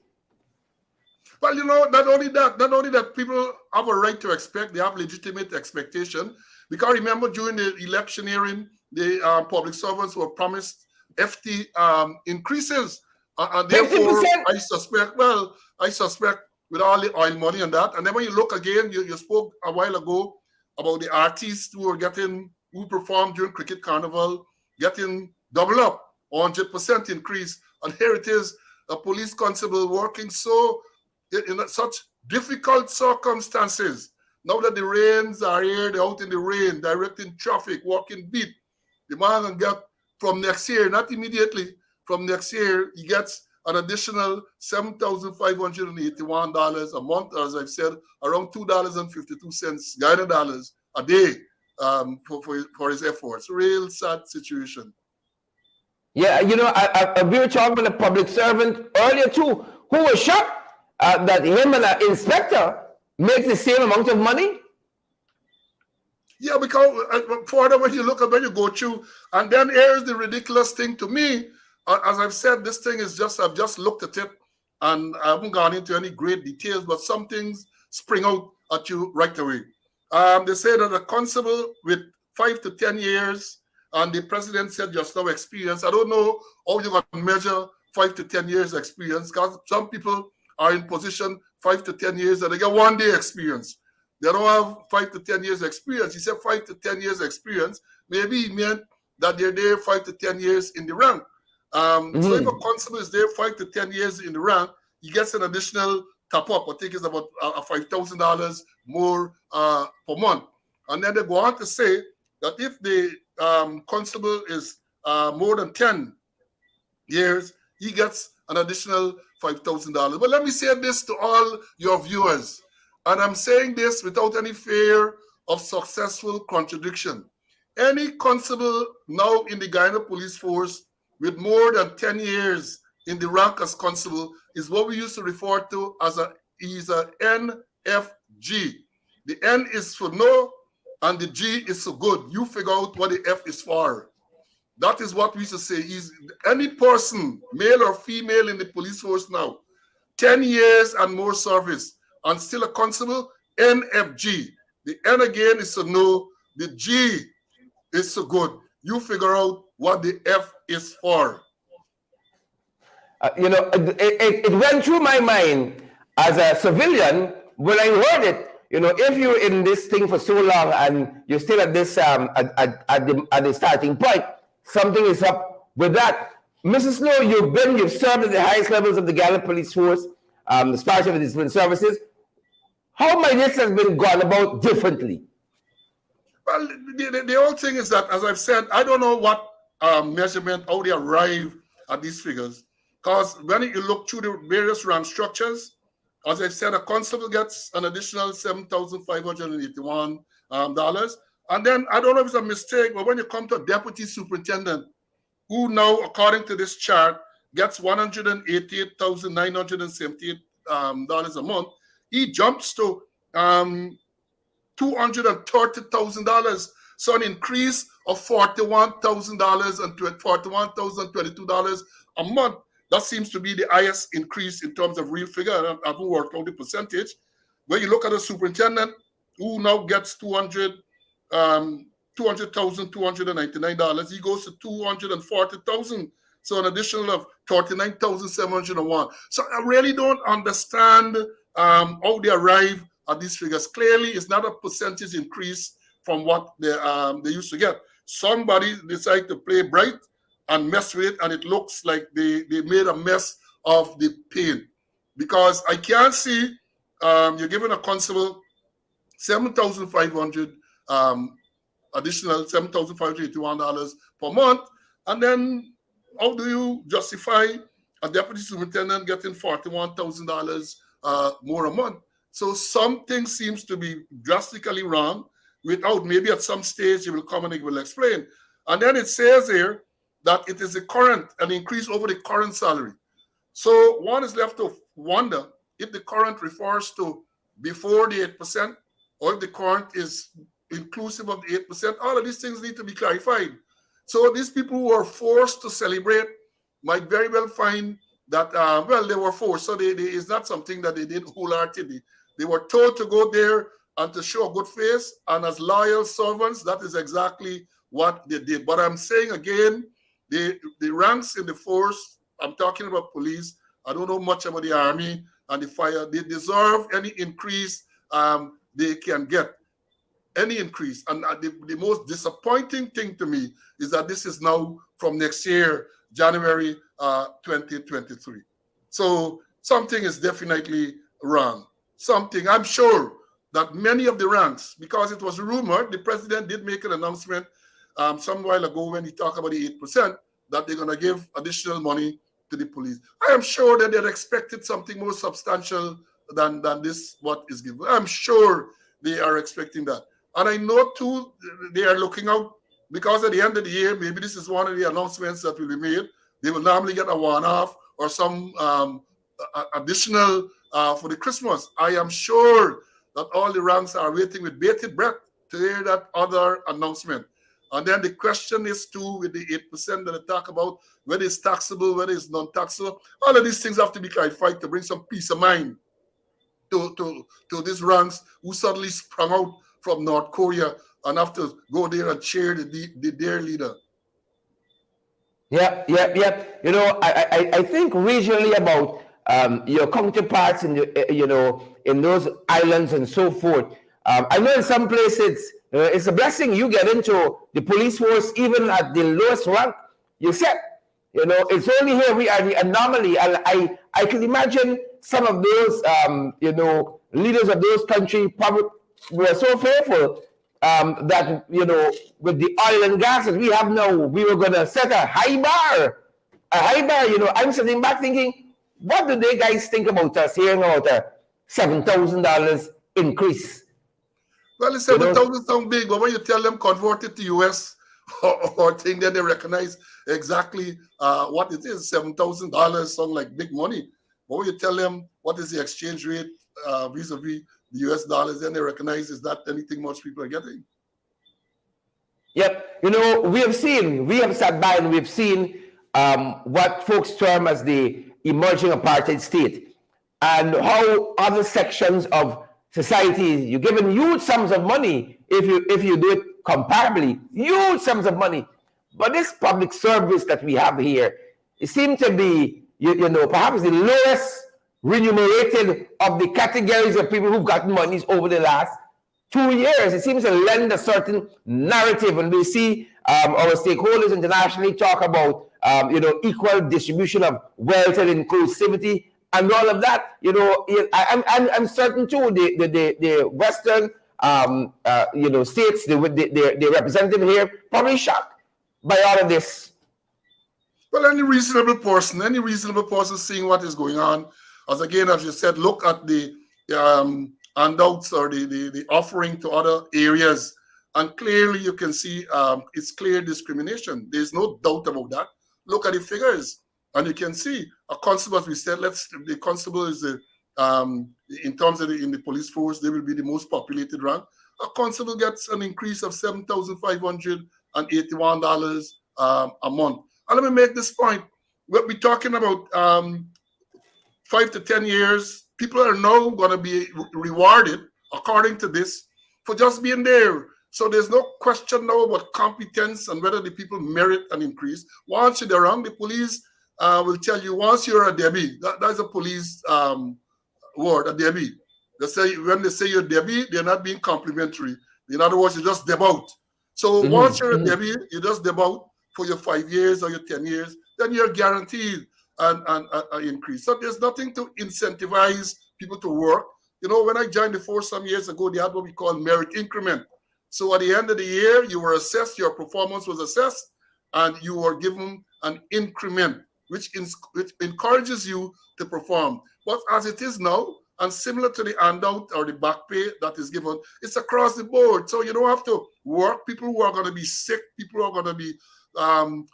Well, you know, not only that, people have a right to expect, they have legitimate expectation. Because remember, during the electioneering, the public servants were promised FT increases. And therefore,
50%?
I suspect with all the oil money and that. And then when you look again, you spoke a while ago about the artists who performed during Cricket Carnival, getting double up, 100% increase. And here it is, a police constable working so in such difficult circumstances. Now that the rains are here, they're out in the rain, directing traffic, walking beat. The man can get from next year, not immediately, from next year, he gets an additional $7,581 a month, as I've said, around $2.52 Guyana dollars a day for his efforts. Real sad situation.
Yeah, we were talking about a public servant earlier too, who was shocked that him and an inspector make the same amount of money.
Yeah, because further when you look at when you go through, and then here's the ridiculous thing to me. As I've said, this thing is I've just looked at it and I haven't gone into any great details, but some things spring out at you right away. They say that a constable with 5 to 10 years, and the president said just now experience. I don't know how you're going to measure 5 to 10 years experience, because some people are in position 5 to 10 years and they get 1 day experience. They don't have 5 to 10 years experience. He said 5 to 10 years experience. Maybe he meant that they're there 5 to 10 years in the rank. So if a constable is there 5 to 10 years in the rank, he gets an additional top up. I think it's about $5,000 more per month. And then they go on to say that if the constable is more than 10 years, he gets an additional $5,000. But let me say this to all your viewers, and I'm saying this without any fear of successful contradiction. Any constable now in the Guyana Police Force with more than 10 years in the rank as constable is what we used to refer to as he's a NFG. The N is for no, and the G is for good. You figure out what the F is for. That is what we used to say. Is any person, male or female in the police force now, 10 years and more service, and still a constable, NFG. The N again is for no, the G is for good. You figure out what the F is for.
It went through my mind as a civilian when I heard it. If you're in this thing for so long and you're still at this at the starting point, something is up with that. Mrs. Slowe, you've served at the highest levels of the Guyana Police Force, especially with discipline services. How might this have been gone about differently?
Well, the whole thing is that, as I've said, I don't know what measurement, how they arrive at these figures. Because when you look through the various rank structures, as I've said, a constable gets an additional $7,581. And then, I don't know if it's a mistake, but when you come to a deputy superintendent, who now, according to this chart, gets $188,978 a month, he jumps to $230,000. So an increase of $41,000 and $41,022 a month. That seems to be the highest increase in terms of real figure. I haven't worked out the percentage. When you look at a superintendent who now gets $200,299, he goes to $240,000. So an additional of $39,701. So I really don't understand how they arrive at these figures. Clearly, it's not a percentage increase from what they used to get. Somebody decided to play bright and mess with it, and it looks like they made a mess of the paint. Because I can't see you're giving a constable $7,500 additional $7,581 per month, and then how do you justify a deputy superintendent getting $41,000 more a month? So something seems to be drastically wrong. Without, maybe at some stage you will come and it will explain. And then it says here that it is an increase over the current salary. So one is left to wonder if the current refers to before the 8%, or if the current is inclusive of the 8%. All of these things need to be clarified. So these people who are forced to celebrate might very well find that, they were forced. So it's not something that they did wholeheartedly. They were told to go there and to show a good face. And as loyal servants, that is exactly what they did. But I'm saying again, the ranks in the force, I'm talking about police, I don't know much about the army and the fire. They deserve any increase they can get. Any increase. And the most disappointing thing to me is that this is now from next year, January 2023. So something is definitely wrong. something, I'm sure that many of the ranks, because it was rumored, the president did make an announcement some while ago when he talked about the 8%, that they're going to give additional money to the police. I am sure that they had expected something more substantial than this, what is given. I'm sure they are expecting that. And I know, too, they are looking out, because at the end of the year, maybe this is one of the announcements that will be made. They will normally get a one-off or some additional for the Christmas. I am sure that all the ranks are waiting with bated breath to hear that other announcement. And then the question is too, with the 8% that I talk about, whether it's taxable, whether it's non-taxable, all of these things have to be clarified to bring some peace of mind to these ranks who suddenly sprung out from North Korea and have to go there and cheer their leader.
Yep. You know, I think regionally about your counterparts in the, in those islands and so forth. I know in some places it's a blessing you get into the police force even at the lowest rank. You said, it's only here we are the anomaly, and I can imagine some of those leaders of those countries probably were so fearful that with the oil and gas that we have now, we were going to set a high bar. I'm sitting back thinking, what do they guys think about us hearing about a $7,000 increase?
Well, it's 7,000 sound big, but when you tell them convert it to US or thing, then they recognize exactly what it is. $7,000 sound like big money. But when you tell them what is the exchange rate vis-a-vis the US dollars, then they recognize is that anything much people are getting.
Yep. We have sat by and we've seen what folks term as the emerging apartheid state, and how other sections of society, you're given huge sums of money if you do it comparably, huge sums of money. But this public service that we have here, it seems to be, perhaps the lowest remunerated of the categories of people who've gotten monies over the last 2 years. It seems to lend a certain narrative, and we see our stakeholders internationally talk about equal distribution of wealth and inclusivity and all of that. I'm certain too the Western states, the representative here, probably shocked by all of this.
Well, any reasonable person seeing what is going on, as you said, look at the handouts or the offering to other areas, and clearly you can see it's clear discrimination. There's no doubt about that. Look at the figures, and you can see a constable, as we said, the constable is in terms of in the police force, they will be the most populated rank. A constable gets an increase of $7,581 a month. And let me make this point. We're talking about 5 to 10 years. People are now going to be rewarded, according to this, for just being there. So there's no question now about competence and whether the people merit an increase. Once you're around, the police will tell you, once you're a Debbie, that's a police word, a Debbie. When they say you're Debbie, they're not being complimentary. In other words, you just deb out. So once you're a Debbie, you just deb out for your 5 years or your 10 years, then you're guaranteed an increase. So there's nothing to incentivize people to work. When I joined the force some years ago, they had what we call merit increment. So at the end of the year, you were assessed, your performance was assessed, and you were given an increment, which encourages you to perform. But as it is now, and similar to the handout or the back pay that is given, it's across the board. So you don't have to work. People who are going to be sick, people who are going to be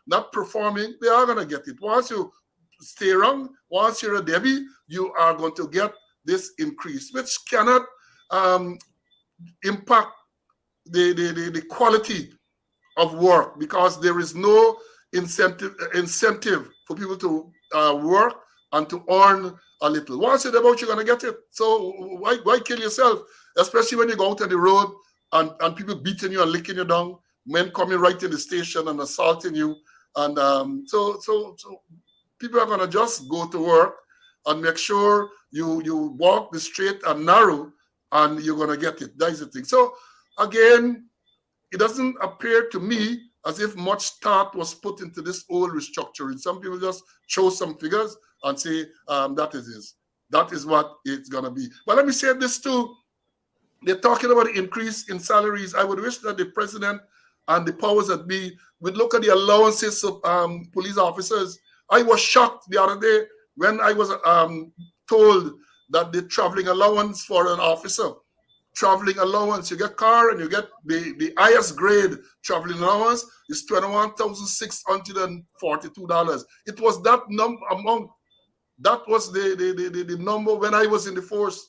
not performing, they are going to get it. Once you stay around, once you're a Debbie, you are going to get this increase, which cannot impact the quality of work, because there is no incentive for people to work and to earn a little. Once you're about, you're going to get it. So why kill yourself, especially when you go out on the road and people beating you and licking you down, men coming right in the station and assaulting you. And so people are going to just go to work and make sure you walk the straight and narrow, and you're going to get it. That is the thing. So again, it doesn't appear to me as if much thought was put into this whole restructuring. Some people just chose some figures and say that it is. That is what it's going to be. But let me say this too. They're talking about the increase in salaries. I would wish that the president and the powers that be would look at the allowances of police officers. I was shocked the other day when I was told that the traveling allowance for an officer, traveling allowance, you get car and you get the highest grade traveling allowance is $21,642. It was that amount. That was the number when I was in the force.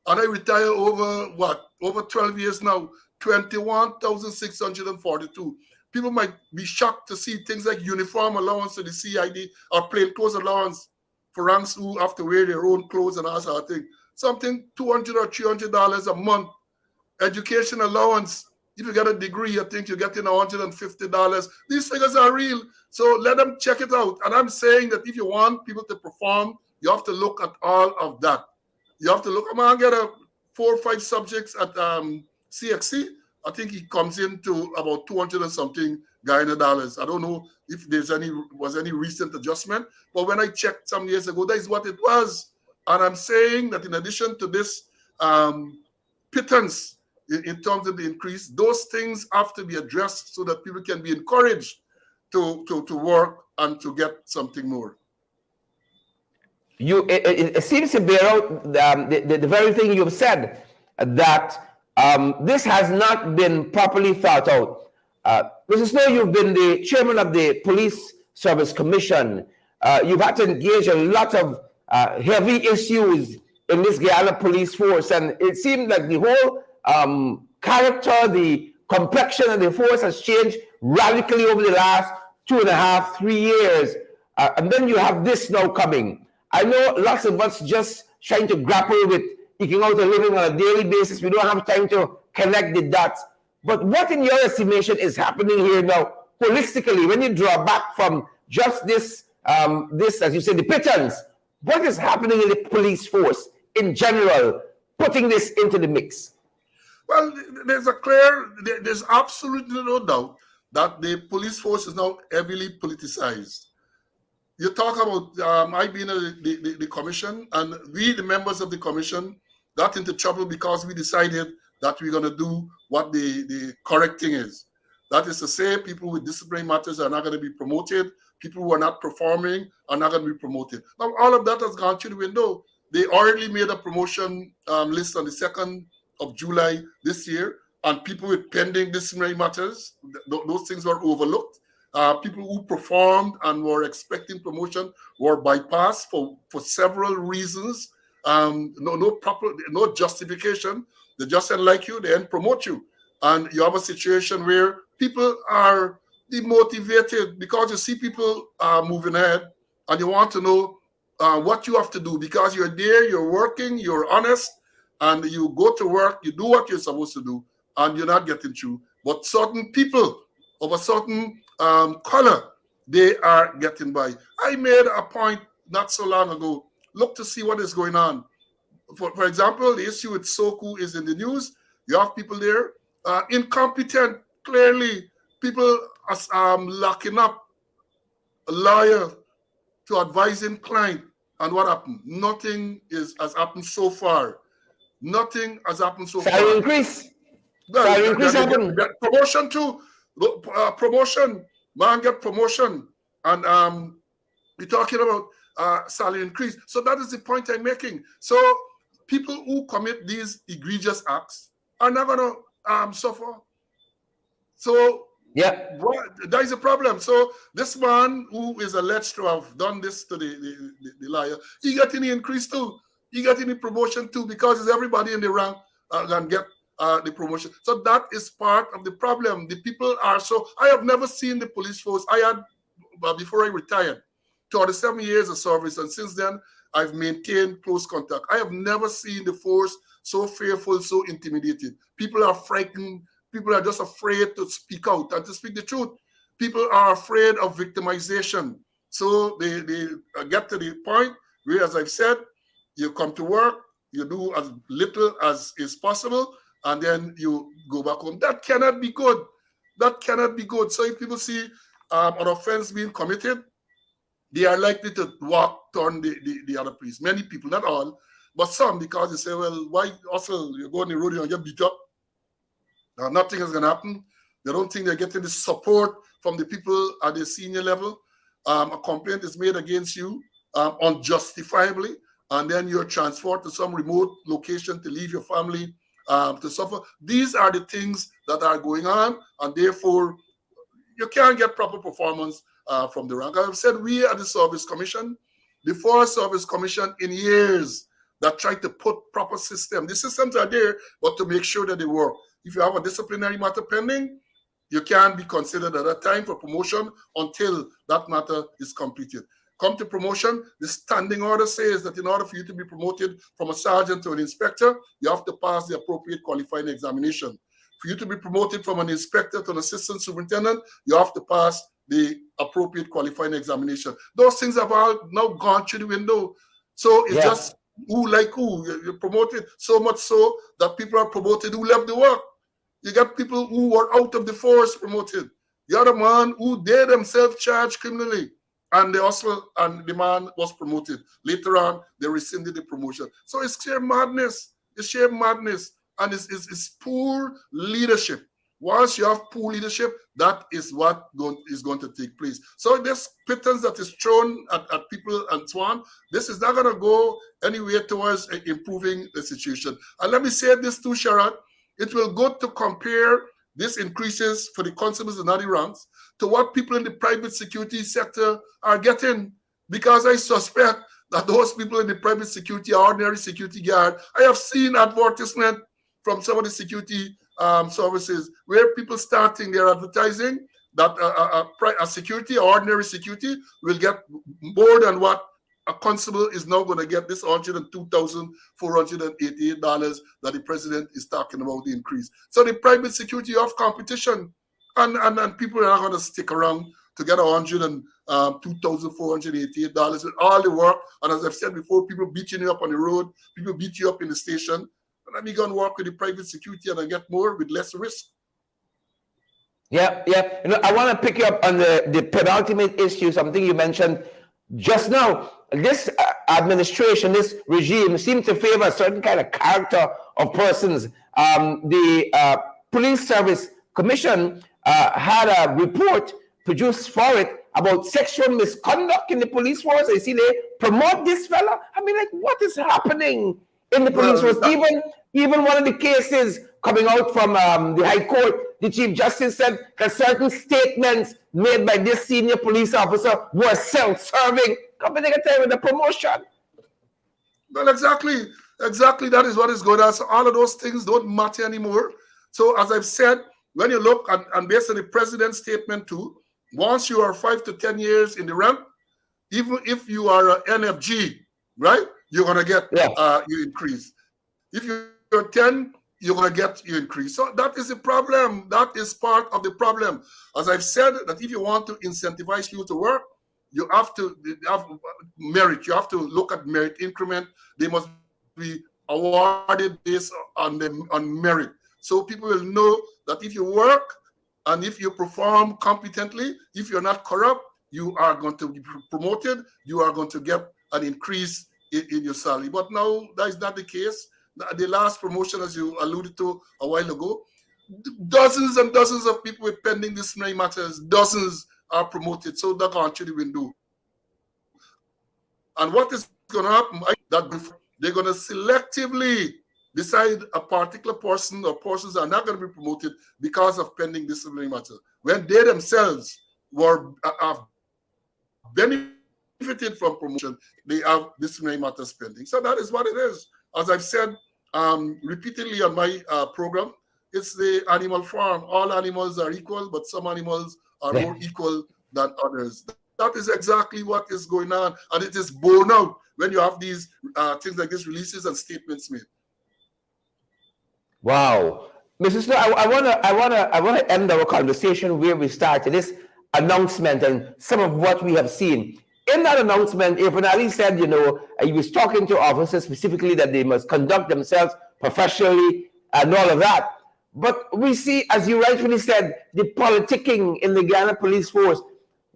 And I retired over 12 years now, 21,642. People might be shocked to see things like uniform allowance to the CID or plain clothes allowance for ranks who have to wear their own clothes and that sort of thing. Something $200 or $300 a month. Education allowance. If you get a degree, I think you're getting $150. These figures are real. So let them check it out. And I'm saying that if you want people to perform, you have to look at all of that. You have to look. I'm going to get 4 or 5 subjects at CXC. I think he comes into about 200 and something Guyana dollars. I don't know if there's was any recent adjustment, but when I checked some years ago, that is what it was. And I'm saying that in addition to this pittance in terms of the increase, those things have to be addressed so that people can be encouraged to work and to get something more.
It seems to bear out the very thing you've said, that this has not been properly thought out. Mr. Slowe, you've been the chairman of the Police Service Commission. You've had to engage a lot of heavy issues in this Guyana police force, and it seemed like the whole character, the complexion of the force has changed radically over the last 2.5, 3 years. And then you have this now coming. I know lots of us just trying to grapple with eking out a living on a daily basis. We don't have time to connect the dots. But what, in your estimation, is happening here now, holistically, when you draw back from just this, as you said, the pittance? What is happening in the police force in general, putting this into the mix?
Well, there's absolutely no doubt that the police force is now heavily politicized. You talk about, I've been in the commission, and we, the members of the commission, got into trouble because we decided that we're going to do what the correct thing is. That is to say, people with disciplinary matters are not going to be promoted. People who are not performing are not going to be promoted. Now, all of that has gone through the window. They already made a promotion list on the 2nd of July this year, and people with pending disciplinary matters, those things were overlooked. People who performed and were expecting promotion were bypassed for several reasons. No justification. They just didn't like you, they didn't promote you. And you have a situation where people are demotivated because you see people moving ahead and you want to know what you have to do because you're there, you're working, you're honest, and you go to work, you do what you're supposed to do, and you're not getting through. But certain people of a certain color, they are getting by. I made a point not so long ago. Look to see what is going on. For example, the issue with Soku is in the news. You have people there, incompetent, clearly. People are locking up a lawyer to advising client. And what happened? Nothing has happened so far. Nothing has happened so far.
Salary increase. Salary increase happened.
Promotion too. Promotion. Man get promotion. And we're talking about salary increase. So that is the point I'm making. So people who commit these egregious acts are not going to suffer. So
yeah,
that is a problem. So this man who is alleged to have done this to the liar, he got any increase too. He got any promotion too because it's everybody in the rank can get the promotion. So that is part of the problem. The people are so. I have never seen the police force. I had before I retired, 27 years of service, and since then I've maintained close contact. I have never seen the force so fearful, so intimidated. People are frightened. People are just afraid to speak out and to speak the truth. People are afraid of victimization. So they get to the point where, as I've said, you come to work, you do as little as is possible, and then you go back home. That cannot be good. That cannot be good. So if people see an offense being committed, they are likely to walk turn the other police. Many people, not all, but some, because they say, well, why also you go on the road and get beat up? Nothing is going to happen. They don't think they're getting the support from the people at the senior level. A complaint is made against you unjustifiably, and then you're transferred to some remote location to leave your family to suffer. These are the things that are going on, and therefore you can't get proper performance from the rank. I've said we at the Service Commission, the Forest Service Commission in years that tried to put proper system. The systems are there, but to make sure that they work. If you have a disciplinary matter pending, you can't be considered at a time for promotion until that matter is completed. Come to promotion, the standing order says that in order for you to be promoted from a sergeant to an inspector, you have to pass the appropriate qualifying examination. For you to be promoted from an inspector to an assistant superintendent, you have to pass the appropriate qualifying examination. Those things have all now gone through the window. So it's just who like who. You're promoted so much so that people are promoted who left the work. You got people who were out of the force promoted. The other man who they themselves charged criminally, and they also the man was promoted. Later on, they rescinded the promotion. So it's sheer madness. It's sheer madness, and it's poor leadership. Once you have poor leadership, that is what is going to take place. So this pittance that is thrown at people and so on, this is not going to go anywhere towards improving the situation. And let me say this too, Sharad. It will go to compare these increases for the constables and other ranks to what people in the private security sector are getting, because I suspect that those people in the private security are ordinary security guard. I have seen advertisement from some of the security services where people starting their advertising that a security, ordinary security, will get more than what a constable is now going to get, this $102,488 that the president is talking about the increase. So the private security of competition, and people are not going to stick around to get $102,488 with all the work. And as I've said before, people beating you up on the road, people beat you up in the station. And let me go and work with the private security and I get more with less risk.
Yeah. You know, I want to pick you up on the penultimate issue, something you mentioned just now. This administration, this regime seems to favor a certain kind of character of persons. The Police Service Commission had a report produced for it about sexual misconduct in the police force. I see they promote this fella. I mean, like, what is happening in the police force? Even one of the cases coming out from the High Court, the Chief Justice said that certain statements made by this senior police officer were self-serving. Company can tell you with the promotion.
Well, exactly. That is what is going on. So all of those things don't matter anymore. So as I've said, when you look at, and based on the president's statement too, once you are 5 to 10 years in the rank, even if you are an NFG, right, you're going to get your increase. If you're 10, you're going to get your increase. So that is the problem. That is part of the problem. As I've said, that if you want to incentivize people to work, you have to have merit. You have to look at merit increment. They must be awarded based on merit. So people will know that if you work and if you perform competently, if you're not corrupt, you are going to be promoted. You are going to get an increase in your salary. But now that is not the case. The last promotion, as you alluded to a while ago, dozens and dozens of people with pending disciplinary matters, dozens are promoted. So they're going through the window. And what is going to happen? That they're going to selectively decide a particular person or persons are not going to be promoted because of pending disciplinary matters, when they themselves have benefited from promotion. They have disciplinary matters pending. So that is what it is. As I've said repeatedly on my program, it's the animal farm. All animals are equal, but some animals are more equal than others. That is exactly what is going on, and it is borne out when you have these things like this, releases and statements made.
Wow, Mrs. Slowe, I wanna end our conversation where we started, this announcement and some of what we have seen. In that announcement, Ifan said, you know, he was talking to officers specifically that they must conduct themselves professionally and all of that. But we see, as you rightfully said, the politicking in the Ghana police force.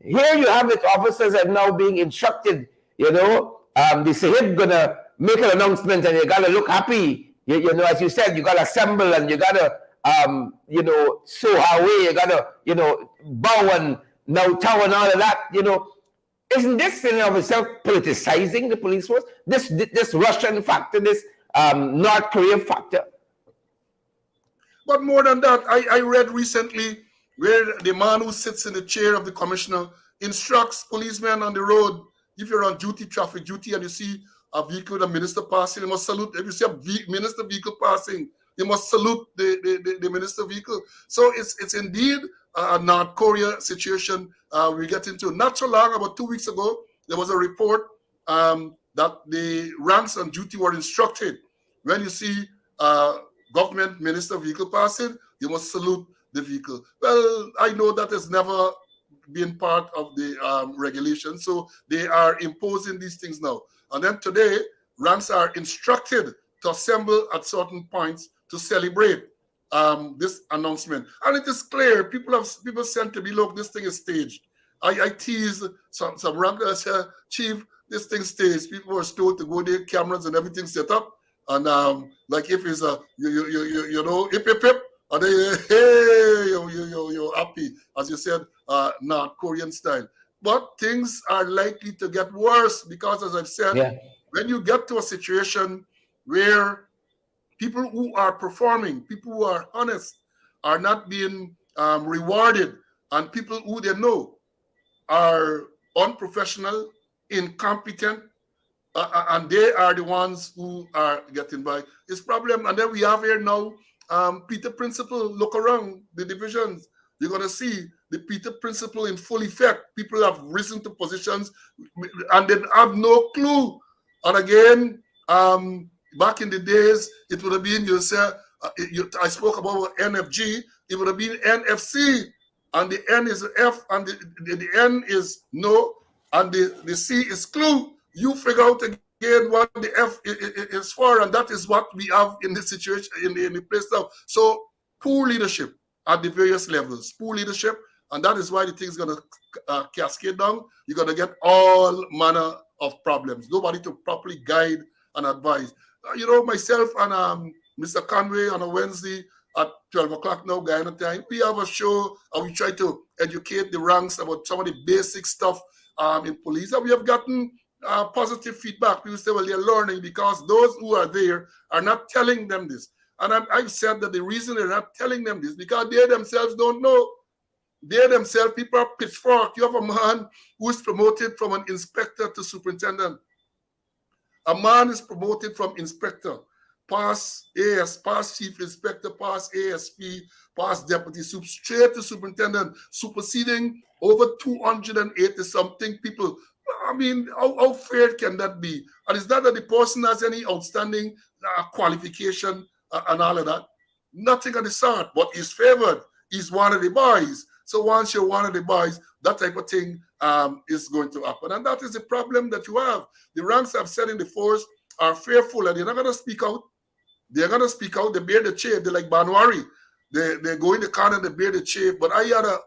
Here you have it, officers are now being instructed you know, the Sahib gonna make an announcement and you gotta look happy. You know, as you said, you gotta assemble and you gotta, you know, sow away, you gotta, you know, bow and now tow and all of that, you know. Isn't this in and of itself politicizing the police force? This Russian factor, this North Korean factor?
But more than that, I read recently where the man who sits in the chair of the commissioner instructs policemen on the road, if you're on duty, traffic duty, and you see a vehicle, a minister passing, you must salute. If you see a minister vehicle passing, you must salute the minister vehicle. So it's indeed a North Korea situation we get into. Not so long, about 2 weeks ago, there was a report that the ranks on duty were instructed, when you see government minister vehicle passing, you must salute the vehicle. Well, I know that has never been part of the regulation, so they are imposing these things now. And then today, ranks are instructed to assemble at certain points to celebrate this announcement. And it is clear, people sent to me, look, this thing is staged. I teased some rank, I said, Chief, this thing staged. People were told to go there, cameras and everything set up. And like if it's a you know, hip hip hip, and they hey you're happy, as you said, North Korean style. But things are likely to get worse because, as I've said, when you get to a situation where people who are performing, people who are honest, are not being rewarded, and people who they know are unprofessional, incompetent, and they are the ones who are getting by. It's problem. And then we have here now Peter Principle. Look around the divisions. You're going to see the Peter Principle in full effect. People have risen to positions and they have no clue. And again, back in the days, it would have been, you said, I spoke about NFG, it would have been NFC. And the N is F, and the N is no, and the C is clue. You figure out again what the F is for, and that is what we have in this situation, in the place now. So poor leadership at the various levels, poor leadership, and that is why the thing is going to cascade down. You're going to get all manner of problems. Nobody to properly guide and advise. You know, myself and Mr. Conway on a Wednesday at 12 o'clock now, Guyana time, we have a show and we try to educate the ranks about some of the basic stuff in police, and we have gotten positive feedback. People say, well, they're learning because those who are there are not telling them this. And I've said that the reason they're not telling them this because they themselves don't know. They themselves, people are pitchfork. You have a man who is promoted from an inspector to superintendent. A man is promoted from inspector, pass AS, pass chief inspector, pass ASP, pass deputy, straight to superintendent, superseding over 280 something people. I mean, how fair can that be? And it's not that the person has any outstanding qualification and all of that. Nothing of the sort, but he's favored. He's one of the boys. So once you're one of the boys, that type of thing is going to happen. And that is the problem that you have. The ranks I've said in the force are fearful and they're not going to speak out. They're going to speak out. They bear the chief. They're like Banwari. They go in the corner and they bear the chief. But I had an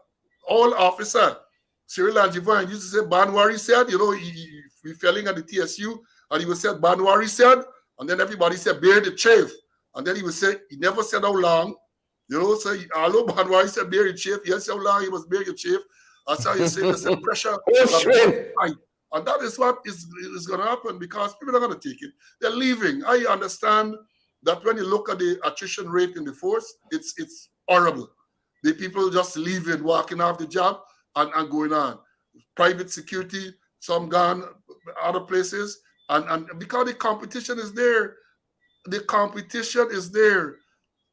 all-officer, Cyril Angevin, used to say, Banwari said, you know, we failing at the TSU, and he would say, Banwari said, and then everybody said, bear the chief. And then he would say, he never said how long. You know, so although Banwari said, bear your chief, yes, how long he must bear your chief. That's how you say there's a pressure. And that is what is going to happen because people are going to take it. They're leaving. I understand that when you look at the attrition rate in the force, it's horrible. The people just leaving, walking off the job and going on. Private security, some gone other places. And because the competition is there,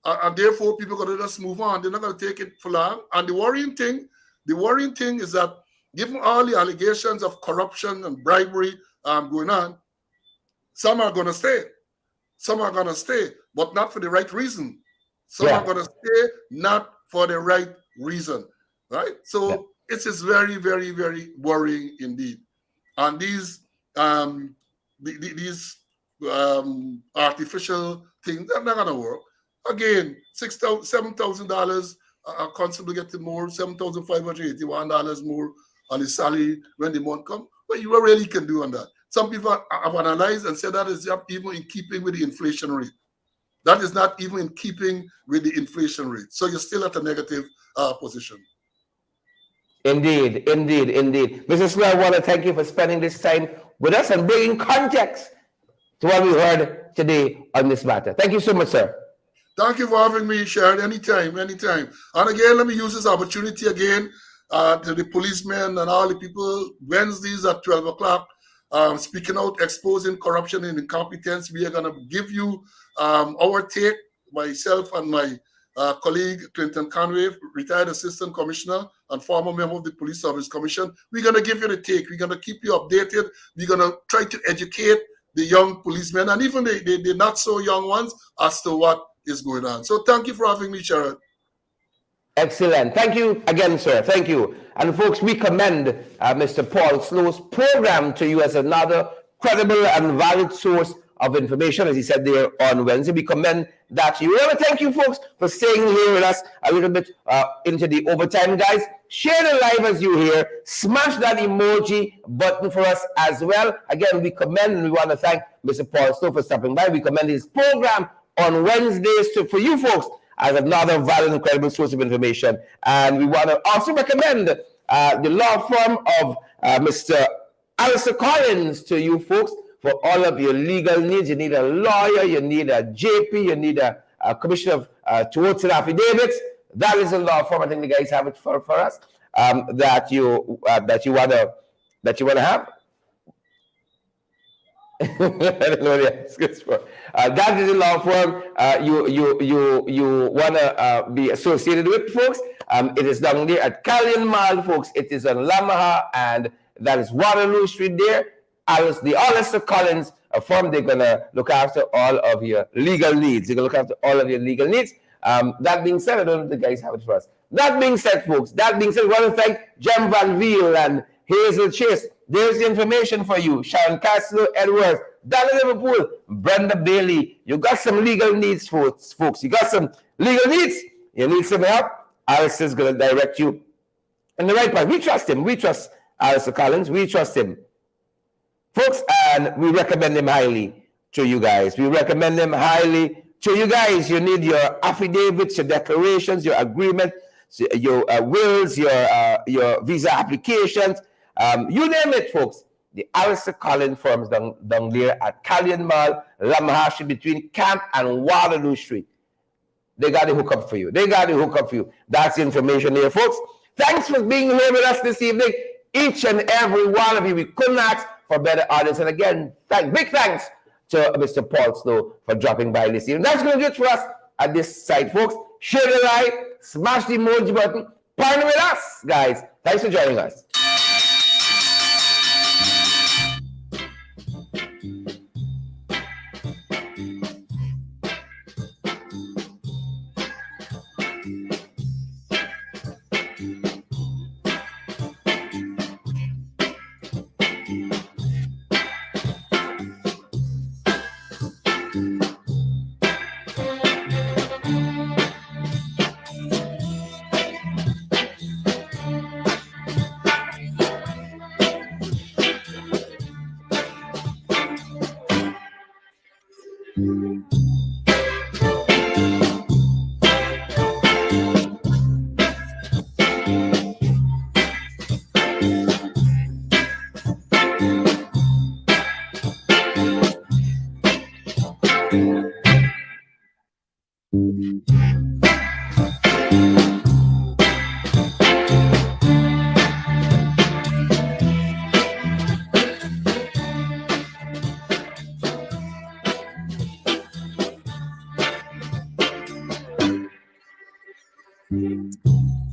and therefore people are going to just move on. They're not going to take it for long. And the worrying thing is that given all the allegations of corruption and bribery going on, some are going to stay. Some are going to stay, but not for the right reason. Some are going to stay not for the right reason, right? So it is very, very, very worrying indeed. And these artificial things, they're not going to work. Again, $7,000, a constable getting more, $7,581 more on his salary when the month comes. But you really can do on that. some people have analyzed and said that is not even in keeping with the inflation rate. That is not even in keeping with the inflation rate. So you're still at a negative position.
Indeed, indeed, indeed. Mr. Slowe, I want to thank you for spending this time with us and bringing context to what we heard today on this matter. Thank you so much, sir.
Thank you for having me, Sharon. Anytime, anytime. And again, let me use this opportunity again to the policemen and all the people. Wednesdays at 12 o'clock, speaking out, exposing corruption and incompetence. We are going to give you our take, myself and my colleague, Clinton Conway, retired assistant commissioner and former member of the Police Service Commission. We're going to give you the take. We're going to keep you updated. We're going to try to educate the young policemen and even the not so young ones as to what is going on. So thank you for having me, Sharon.
Excellent. Thank you again, sir. Thank you. And folks, we commend Mr. Paul Slowe's program to you as another credible and valid source of information, as he said there on Wednesday. We commend that to you. We want to thank you, folks, for staying here with us a little bit into the overtime, guys. Share the live as you hear. Smash that emoji button for us as well. Again, we commend and we want to thank Mr. Paul Slowe for stopping by. We commend his program on Wednesdays for you folks as another valid and credible source of information. And we want to also recommend the law firm of Mr. Alistair Collins to you folks for all of your legal needs. You need a lawyer, you need a JP, you need a commissioner of towards and affidavits. That is a law firm. I think the guys have it for us that you wanna have. I don't know what it is for. That is a law firm you wanna be associated with, folks. It is down there at Callion Mall, folks. It is on Lamaha, and that is Waterloo Street there. The Alistair Collins firm, they're gonna look after all of your legal needs. They're gonna look after all of your legal needs. That being said, I don't know if the guys have it for us. That being said, folks, we want to thank Jem Van Veel and Hazel Chase. There's the information for you. Sharon Castro, Edwards, Dana Liverpool, Brenda Bailey. You got some legal needs, folks. You got some legal needs. You need some help. Alistair's going to direct you in the right path. We trust him. We trust Alistair Collins. We trust him, folks, and we recommend him highly to you guys. We recommend him highly to you guys. You need your affidavits, your declarations, your agreement, your wills, your visa applications. You name it, folks. The Alistair Collins firms down there at Callion Mall, Lamaha, between Camp and Waterloo Street. They got the hookup for you. That's the information there, folks. Thanks for being here with us this evening. Each and every one of you. We couldn't ask for better audience. And again, big thanks to Mr. Paul Slowe for dropping by this evening. That's going to do it for us at this site, folks. Share the like, smash the emoji button, partner with us, guys. Thanks for joining us.
Mm-hmm.